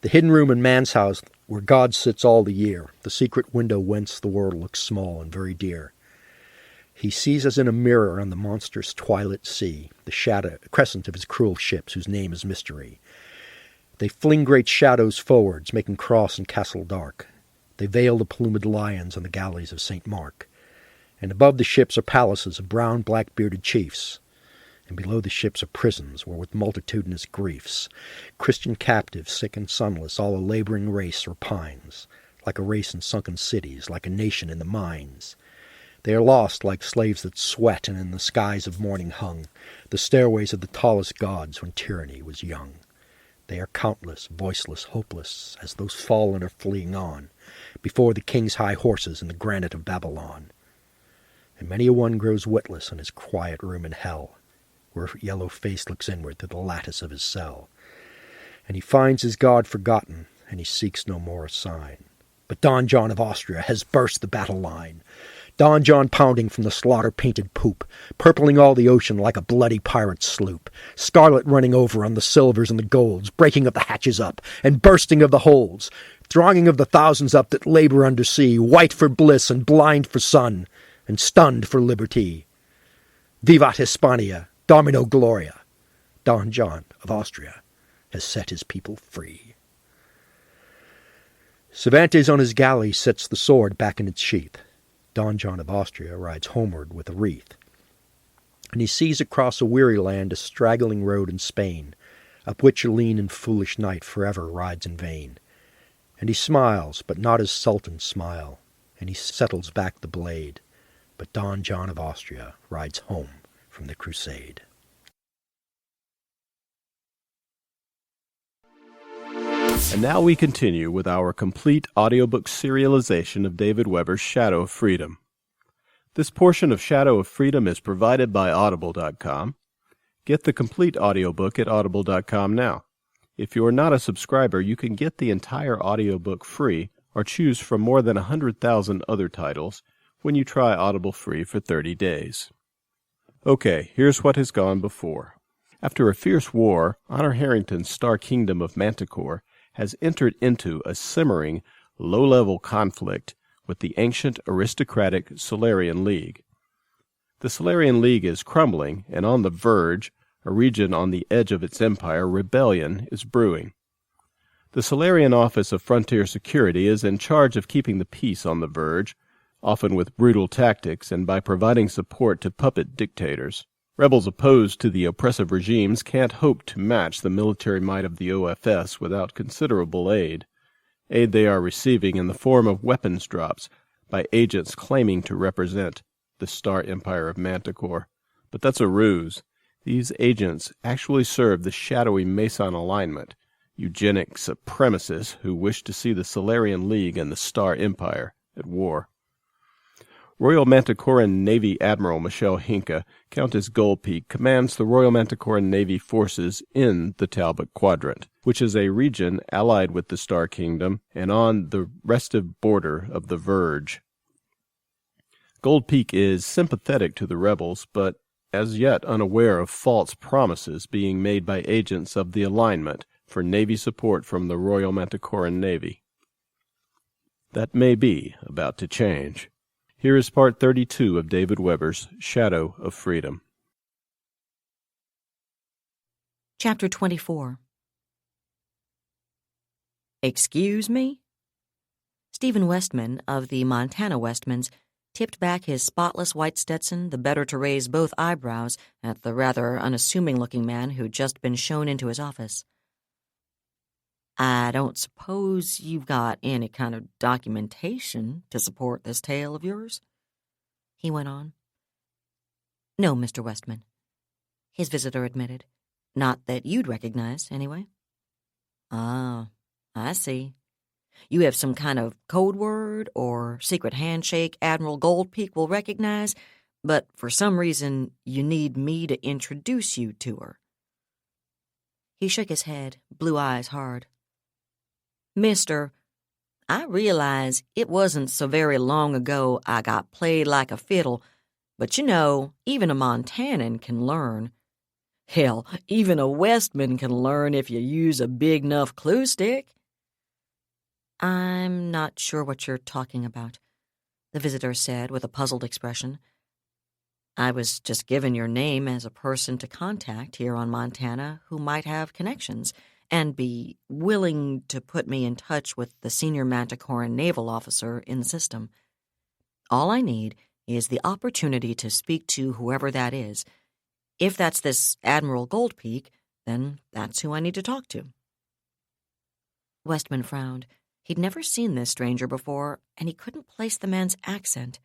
The hidden room in man's house where God sits all the year, the secret window whence the world looks small and very dear. He sees as in a mirror on the monstrous twilit sea the shadow crescent of his cruel ships whose name is mystery. They fling great shadows forwards, making cross and castle dark. They veil the plumed lions on the galleys of St. Mark. And above the ships are palaces of brown black-bearded chiefs. And below the ships are prisons where with multitudinous griefs Christian captives, sick and sunless, all a labouring race repines, like a race in sunken cities, like a nation in the mines. They are lost like slaves that sweat, and in the skies of morning hung the stairways of the tallest gods when tyranny was young. They are countless, voiceless, hopeless, as those fallen are fleeing on before the king's high horses in the granite of Babylon. And many a one grows witless in his quiet room in hell, where a yellow face looks inward through the lattice of his cell. And he finds his God forgotten, and he seeks no more a sign. But Don John of Austria has burst the battle line. Don John pounding from the slaughter-painted poop, purpling all the ocean like a bloody pirate sloop, scarlet running over on the silvers and the golds, breaking of the hatches up, and bursting of the holds, thronging of the thousands up that labour under sea, white for bliss and blind for sun, and stunned for liberty. Vivat Hispania, Domino Gloria. Don John of Austria has set his people free. Cervantes on his galley sets the sword back in its sheath. Don John of Austria rides homeward with a wreath. And he sees across a weary land a straggling road in Spain, up which a lean and foolish knight forever rides in vain. And he smiles, but not his sultan smile, and he settles back the blade, but Don John of Austria rides home from the crusade. And now we continue with our complete audiobook serialization of David Weber's Shadow of Freedom. This portion of Shadow of Freedom is provided by Audible.com. Get the complete audiobook at Audible.com now. If you are not a subscriber, you can get the entire audiobook free or choose from more than 100,000 other titles when you try Audible free for 30 days. Okay, here's what has gone before. After a fierce war, Honor Harrington's star kingdom of Manticore has entered into a simmering, low-level conflict with the ancient aristocratic Solarian League. The Solarian League is crumbling, and on the verge, a region on the edge of its empire, rebellion is brewing. The Solarian Office of Frontier Security is in charge of keeping the peace on the verge, often with brutal tactics and by providing support to puppet dictators. Rebels opposed to the oppressive regimes can't hope to match the military might of the OFS without considerable aid they are receiving in the form of weapons drops by agents claiming to represent the Star Empire of Manticore. But that's a ruse. These agents actually serve the shadowy Meson alignment, eugenic supremacists who wish to see the Solarian League and the Star Empire at war. Royal Manticoran Navy Admiral Michelle Hinka, Countess Goldpeak, commands the Royal Manticoran Navy forces in the Talbot Quadrant, which is a region allied with the Star Kingdom and on the restive border of the Verge. Goldpeak is sympathetic to the rebels, but as yet unaware of false promises being made by agents of the alignment for Navy support from the Royal Manticoran Navy. That may be about to change. Here is part 32 of David Weber's Shadow of Freedom. Chapter 24. Excuse me? Stephen Westman of the Montana Westmans tipped back his spotless white Stetson the better to raise both eyebrows at the rather unassuming-looking man who'd just been shown into his office. I don't suppose you've got any kind of documentation to support this tale of yours? He went on. No, Mr. Westman, his visitor admitted. Not that you'd recognize, anyway. Ah, I see. You have some kind of code word or secret handshake Admiral Goldpeak will recognize, but for some reason you need me to introduce you to her. He shook his head, blue eyes hard. Mister, I realize it wasn't so very long ago I got played like a fiddle, but you know, even a Montanan can learn. Hell, even a Westman can learn if you use a big enough clue stick. I'm not sure what you're talking about, the visitor said with a puzzled expression. I was just given your name as a person to contact here on Montana who might have connections and be willing to put me in touch with the senior Manticoran naval officer in the system. All I need is the opportunity to speak to whoever that is. If that's this Admiral Goldpeak, then that's who I need to talk to. Westman frowned. He'd never seen this stranger before, and he couldn't place the man's accent.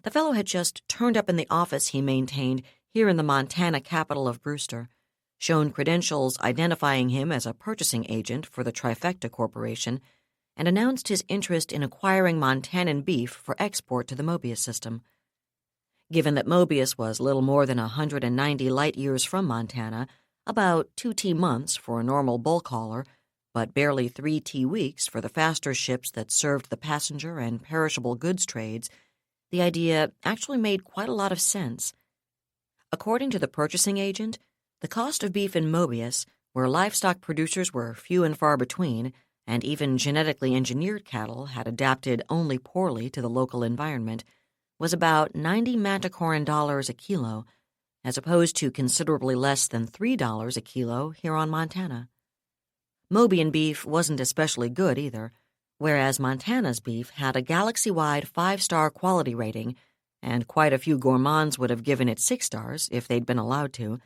The fellow had just turned up in the office he maintained here in the Montana capital of Brewster, shown credentials identifying him as a purchasing agent for the Trifecta Corporation, and announced his interest in acquiring Montanan beef for export to the Mobius system. Given that Mobius was little more than 190 light-years from Montana, about 2 T-months for a normal bulk hauler, but barely 3 T-weeks for the faster ships that served the passenger and perishable goods trades, the idea actually made quite a lot of sense. According to the purchasing agent, the cost of beef in Mobius, where livestock producers were few and far between, and even genetically engineered cattle had adapted only poorly to the local environment, was about $90 Manticoran dollars a kilo, as opposed to considerably less than $3 a kilo here on Montana. Mobian beef wasn't especially good either, whereas Montana's beef had a galaxy-wide 5-star quality rating and quite a few gourmands would have given it 6 stars if they'd been allowed to,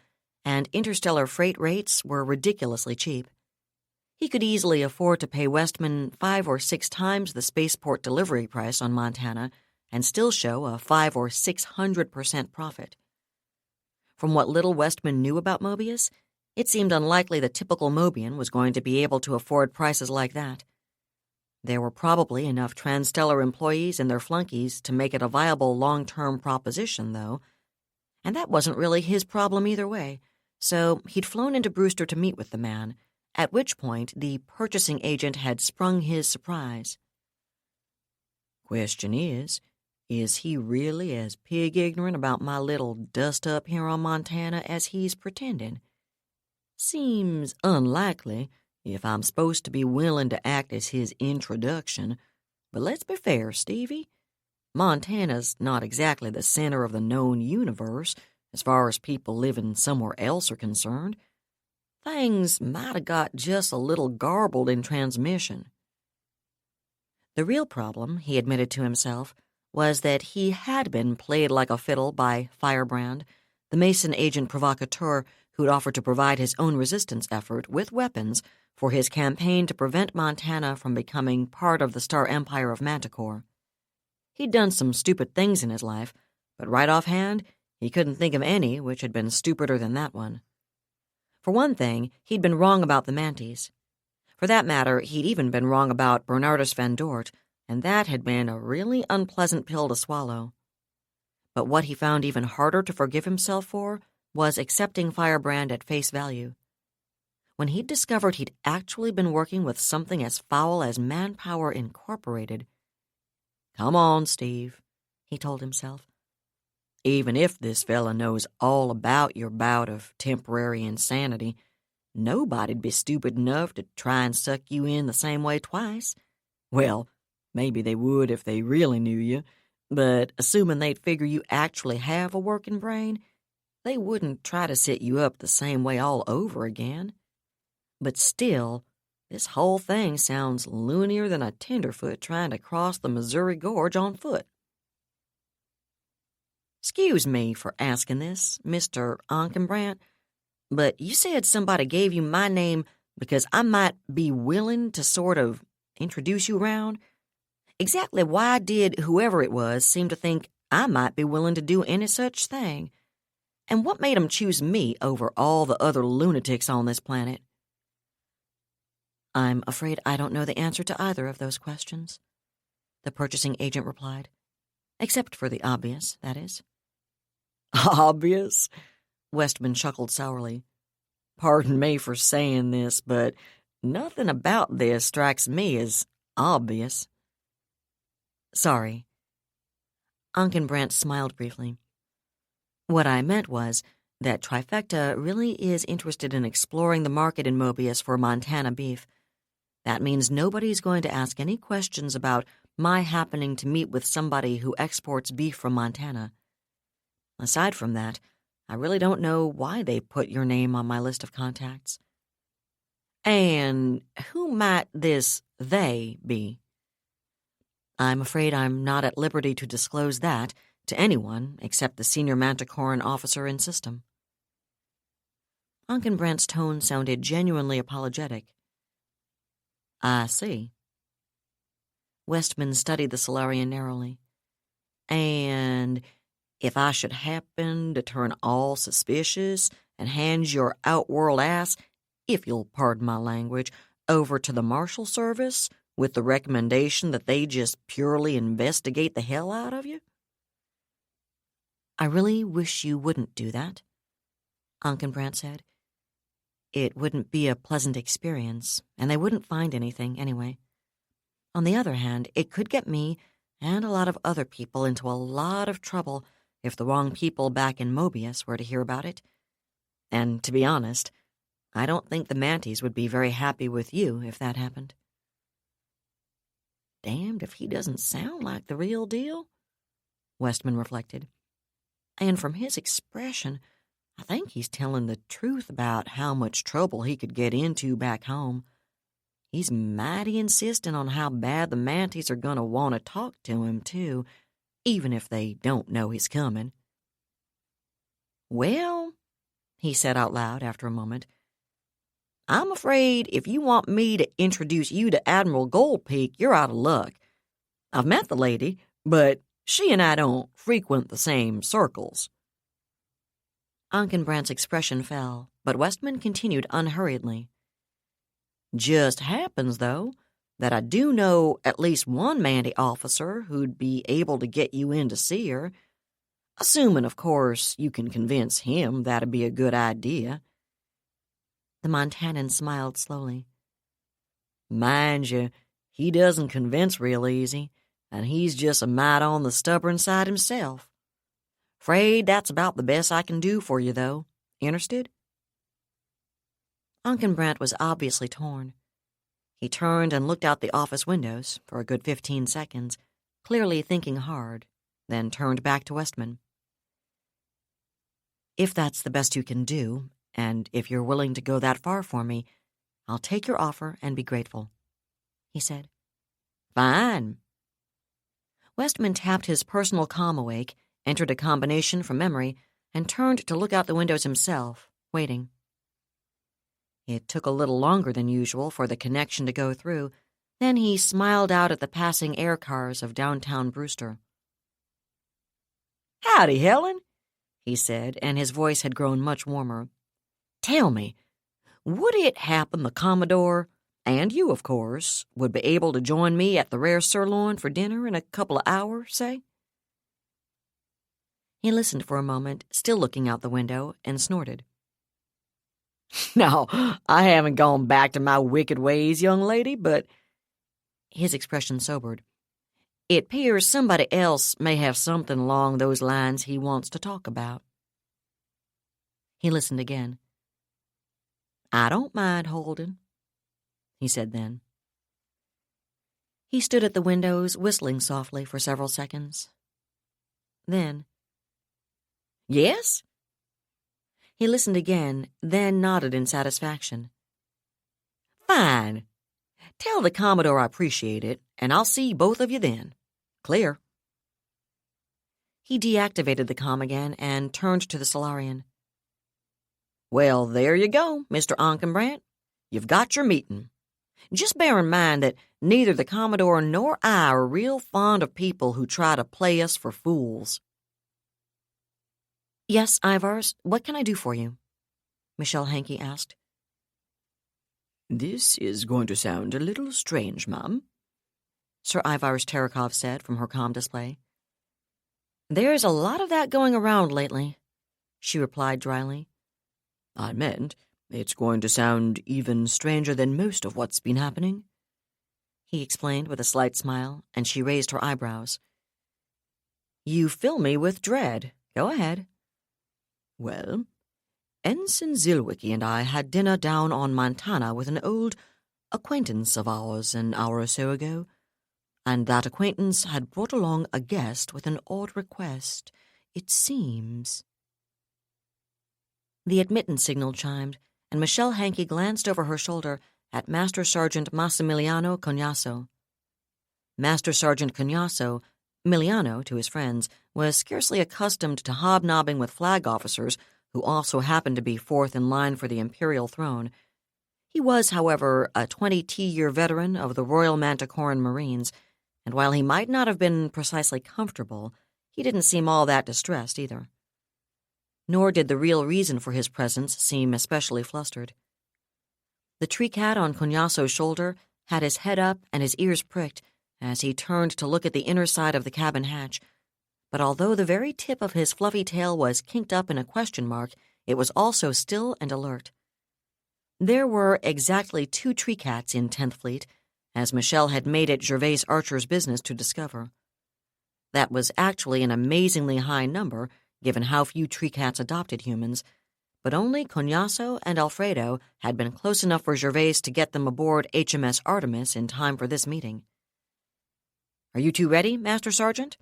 and interstellar freight rates were ridiculously cheap. He could easily afford to pay Westman 5 or 6 times the spaceport delivery price on Montana and still show a 500 or 600% profit. From what little Westman knew about Mobius, it seemed unlikely the typical Mobian was going to be able to afford prices like that. There were probably enough Transstellar employees and their flunkies to make it a viable long-term proposition, though, and that wasn't really his problem either way, so he'd flown into Brewster to meet with the man, at which point the purchasing agent had sprung his surprise. Question is he really as pig-ignorant about my little dust-up here on Montana as he's pretending? Seems unlikely, if I'm supposed to be willing to act as his introduction, but let's be fair, Stevie. Montana's not exactly the center of the known universe as far as people living somewhere else are concerned. Things might have got just a little garbled in transmission. The real problem, he admitted to himself, was that he had been played like a fiddle by Firebrand, the Mason agent provocateur who'd offered to provide his own resistance effort with weapons for his campaign to prevent Montana from becoming part of the Star Empire of Manticore. He'd done some stupid things in his life, but right offhand, he couldn't think of any which had been stupider than that one. For one thing, he'd been wrong about the Manties. For that matter, he'd even been wrong about Bernardus Van Dort, and that had been a really unpleasant pill to swallow. But what he found even harder to forgive himself for was accepting Firebrand at face value. When he'd discovered he'd actually been working with something as foul as Manpower Incorporated. Come on, Steve, he told himself. Even if this fella knows all about your bout of temporary insanity, nobody'd be stupid enough to try and suck you in the same way twice. Well, maybe they would if they really knew you, but assuming they'd figure you actually have a working brain, they wouldn't try to set you up the same way all over again. But still, this whole thing sounds loonier than a tenderfoot trying to cross the Missouri Gorge on foot. Excuse me for asking this, Mr. Ankenbrandt, but you said somebody gave you my name because I might be willing to sort of introduce you around? Exactly why did whoever it was seem to think I might be willing to do any such thing? And what made 'em choose me over all the other lunatics on this planet? I'm afraid I don't know the answer to either of those questions, the purchasing agent replied. Except for the obvious, that is. Obvious? Westman chuckled sourly. Pardon me for saying this, but nothing about this strikes me as obvious. Sorry. Ankenbrandt smiled briefly. What I meant was that Trifecta really is interested in exploring the market in Mobius for Montana beef. That means nobody's going to ask any questions about my happening to meet with somebody who exports beef from Montana. Aside from that, I really don't know why they put your name on my list of contacts. And who might this they be? I'm afraid I'm not at liberty to disclose that to anyone except the senior Manticoran officer in system. Ankenbrandt's tone sounded genuinely apologetic. I see. Westman studied the Solarian narrowly. And if I should happen to turn all suspicious and hand your outworld ass, if you'll pardon my language, over to the Marshal Service with the recommendation that they just purely investigate the hell out of you? I really wish you wouldn't do that, Ankenbrandt said. It wouldn't be a pleasant experience, and they wouldn't find anything anyway. On the other hand, it could get me and a lot of other people into a lot of trouble if the wrong people back in Mobius were to hear about it. And to be honest, I don't think the Manties would be very happy with you if that happened. Damned if he doesn't sound like the real deal, Westman reflected. And from his expression, I think he's telling the truth about how much trouble he could get into back home. He's mighty insistent on how bad the Manties are going to want to talk to him, too, even if they don't know he's coming. "Well," he said out loud after a moment, "I'm afraid if you want me to introduce you to Admiral Goldpeak, you're out of luck. I've met the lady, but she and I don't frequent the same circles." Ankenbrandt's expression fell, but Westman continued unhurriedly. "Just happens, though, that I do know at least one Mandy officer who'd be able to get you in to see her. Assuming, of course, you can convince him that'd be a good idea." The Montanan smiled slowly. "Mind you, he doesn't convince real easy, and he's just a mite on the stubborn side himself. 'Fraid that's about the best I can do for you, though. Interested?" Ankenbrandt was obviously torn. He turned and looked out the office windows for a good 15 seconds, clearly thinking hard, then turned back to Westman. "If that's the best you can do, and if you're willing to go that far for me, I'll take your offer and be grateful," he said. "Fine." Westman tapped his personal comm-awake, entered a combination from memory, and turned to look out the windows himself, waiting. It took a little longer than usual for the connection to go through. Then he smiled out at the passing air cars of downtown Brewster. "Howdy, Helen," he said, and his voice had grown much warmer. "Tell me, would it happen the Commodore, and you, of course, would be able to join me at the Rare Sirloin for dinner in a couple of hours, say?" He listened for a moment, still looking out the window, and snorted. "No, I haven't gone back to my wicked ways, young lady, but—" His expression sobered. "It appears somebody else may have something along those lines he wants to talk about." He listened again. "I don't mind holding," he said then. He stood at the windows, whistling softly for several seconds. Then, "Yes?" He listened again, then nodded in satisfaction. "Fine. Tell the Commodore I appreciate it, and I'll see both of you then. Clear." He deactivated the comm again and turned to the Solarian. "Well, there you go, Mr. Ankenbrandt. You've got your meeting. Just bear in mind that neither the Commodore nor I are real fond of people who try to play us for fools." "Yes, Ivars, what can I do for you?" Michelle Hankey asked. "This is going to sound a little strange, ma'am," Sir Ivars Terekov said from her comm display. "There's a lot of that going around lately," she replied dryly. "I meant it's going to sound even stranger than most of what's been happening," he explained with a slight smile, and she raised her eyebrows. "You fill me with dread. Go ahead." "Well, Ensign Zilwicki and I had dinner down on Montana with an old acquaintance of ours an hour or so ago, and that acquaintance had brought along a guest with an odd request, it seems." The admittance signal chimed, and Michelle Hankey glanced over her shoulder at Master Sergeant Massimiliano Cognasso. Master Sergeant Cognasso, Miliano to his friends, was scarcely accustomed to hobnobbing with flag officers who also happened to be fourth in line for the imperial throne. He was, however, a 20-year veteran of the Royal Manticoran Marines, and while he might not have been precisely comfortable, he didn't seem all that distressed either. Nor did the real reason for his presence seem especially flustered. The tree cat on Cognasso's shoulder had his head up and his ears pricked as he turned to look at the inner side of the cabin hatch, but although the very tip of his fluffy tail was kinked up in a question mark, it was also still and alert. There were exactly 2 tree cats in 10th Fleet, as Michelle had made it Gervais Archer's business to discover. That was actually an amazingly high number, given how few tree cats adopted humans, but only Cognasso and Alfredo had been close enough for Gervais to get them aboard HMS Artemis in time for this meeting. "Are you two ready, Master Sergeant?"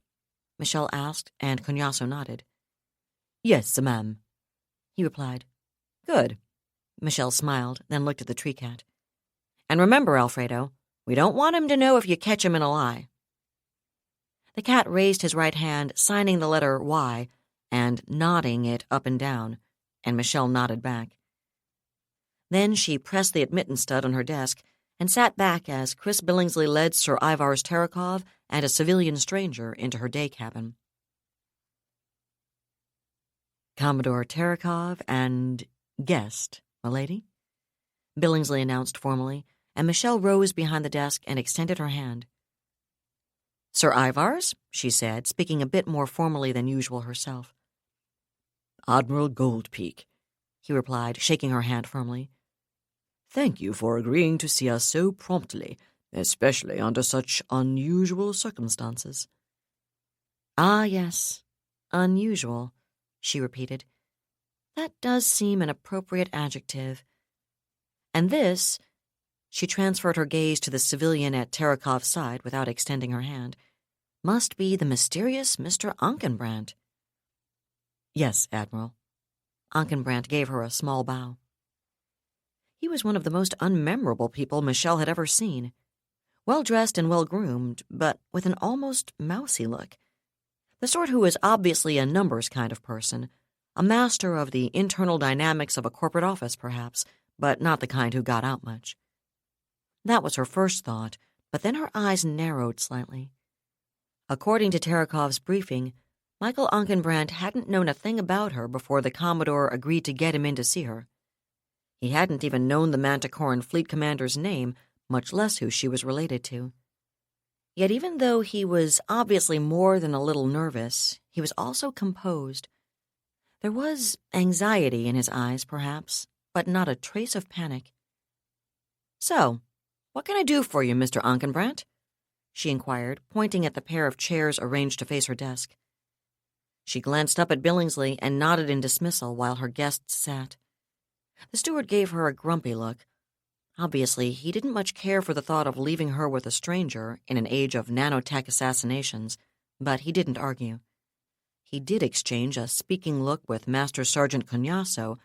Michelle asked, and Cognasso nodded. "Yes, ma'am," he replied. "Good." Michelle smiled, then looked at the tree cat. "And remember, Alfredo, we don't want him to know if you catch him in a lie." The cat raised his right hand, signing the letter Y, and nodding it up and down, and Michelle nodded back. Then she pressed the admittance stud on her desk and sat back as Chris Billingsley led Sir Ivars Terekov and a civilian stranger into her day cabin. Commodore Terekov and guest, milady? Billingsley announced formally, and Michelle rose behind the desk and extended her hand. Sir Ivars, she said, speaking a bit more formally than usual herself. Admiral Goldpeak, he replied, shaking her hand firmly. Thank you for agreeing to see us so promptly, especially under such unusual circumstances. Ah, yes, unusual, she repeated. That does seem an appropriate adjective. And this, she transferred her gaze to the civilian at Terekov's side without extending her hand, must be the mysterious Mr. Ankenbrandt. Yes, Admiral. Ankenbrandt gave her a small bow. He was one of the most unmemorable people Michelle had ever seen. Well-dressed and well-groomed, but with an almost mousy look. The sort who was obviously a numbers kind of person, a master of the internal dynamics of a corporate office, perhaps, but not the kind who got out much. That was her first thought, but then her eyes narrowed slightly. According to Terekov's briefing, Michael Ankenbrandt hadn't known a thing about her before the Commodore agreed to get him in to see her. He hadn't even known the Manticoran fleet commander's name, much less who she was related to. Yet even though he was obviously more than a little nervous, he was also composed. There was anxiety in his eyes, perhaps, but not a trace of panic. "So, what can I do for you, Mr. Ankenbrandt?" she inquired, pointing at the pair of chairs arranged to face her desk. She glanced up at Billingsley and nodded in dismissal while her guests sat. The steward gave her a grumpy look. Obviously, he didn't much care for the thought of leaving her with a stranger in an age of nanotech assassinations, but he didn't argue. He did exchange a speaking look with Master Sergeant Cognasso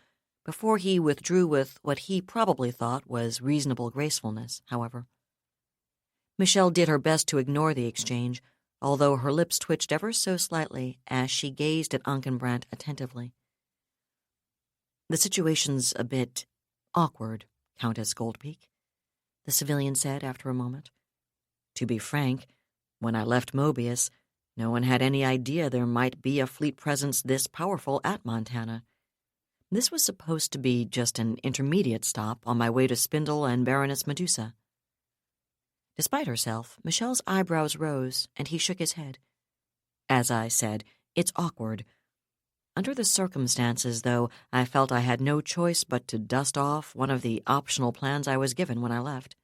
before he withdrew with what he probably thought was reasonable gracefulness, however. Michelle did her best to ignore the exchange, although her lips twitched ever so slightly as she gazed at Ankenbrandt attentively. "The situation's a bit awkward, Countess Goldpeak," the civilian said after a moment. "To be frank, when I left Mobius, no one had any idea there might be a fleet presence this powerful at Montana. This was supposed to be just an intermediate stop on my way to Spindle and Baroness Medusa." Despite herself, Michelle's eyebrows rose, and he shook his head. "As I said, it's awkward. Under the circumstances, though, I felt I had no choice but to dust off one of the optional plans I was given when I left."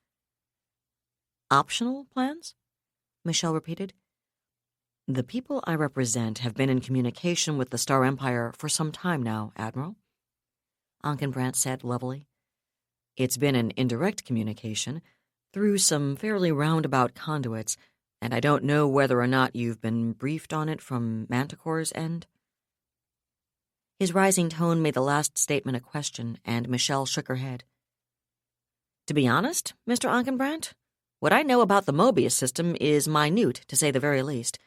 "Optional plans?" Michelle repeated. "The people I represent have been in communication with the Star Empire for some time now, Admiral," Ankenbrandt said levelly. "It's been an indirect communication, through some fairly roundabout conduits, and I don't know whether or not you've been briefed on it from Manticore's end." His rising tone made the last statement a question, and Michelle shook her head. "To be honest, Mr. Ankenbrandt, what I know about the Mobius system is minute, to say the very least,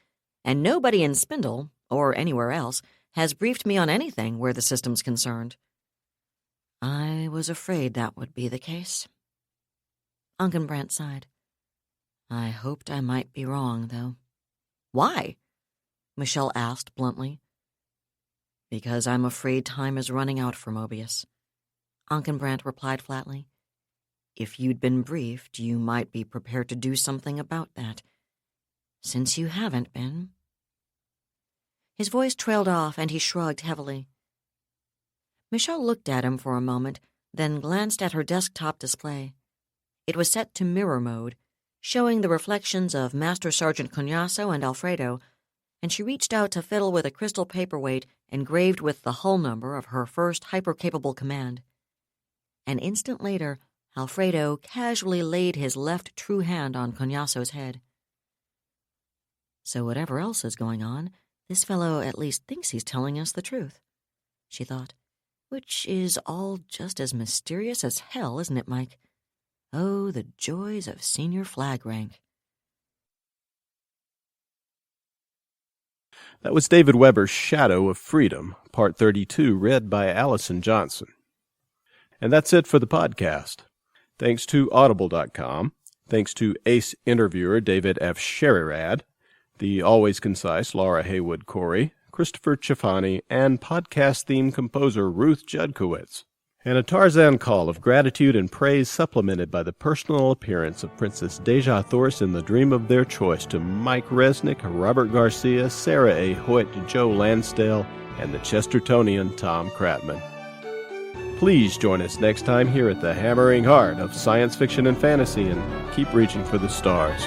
and nobody in Spindle, or anywhere else, has briefed me on anything where the system's concerned." "I was afraid that would be the case." Ankenbrandt sighed. "I hoped I might be wrong, though." "Why?" Michelle asked bluntly. "Because I'm afraid time is running out for Mobius," Ankenbrandt replied flatly. "If you'd been briefed, you might be prepared to do something about that. Since you haven't been." His voice trailed off, and he shrugged heavily. Michelle looked at him for a moment, then glanced at her desktop display. It was set to mirror mode, showing the reflections of Master Sergeant Cognasso and Alfredo, and she reached out to fiddle with a crystal paperweight engraved with the hull number of her first hyper-capable command. An instant later, Alfredo casually laid his left true hand on Cognasso's head. "So whatever else is going on, this fellow at least thinks he's telling us the truth," she thought. "Which is all just as mysterious as hell, isn't it, Mike? Oh, the joys of senior flag rank." That was David Weber's Shadow of Freedom, Part 32, read by Allison Johnson. And that's it for the podcast. Thanks to Audible.com. Thanks to ace interviewer David F. Sherrod, the always concise Laura Haywood Corey, Christopher Chifani, and podcast theme composer Ruth Judkowitz. And a Tarzan call of gratitude and praise supplemented by the personal appearance of Princess Deja Thors in the dream of their choice to Mike Resnick, Robert Garcia, Sarah A. Hoyt, Joe Lansdale, and the Chestertonian Tom Kratman. Please join us next time here at the hammering heart of science fiction and fantasy, and keep reaching for the stars.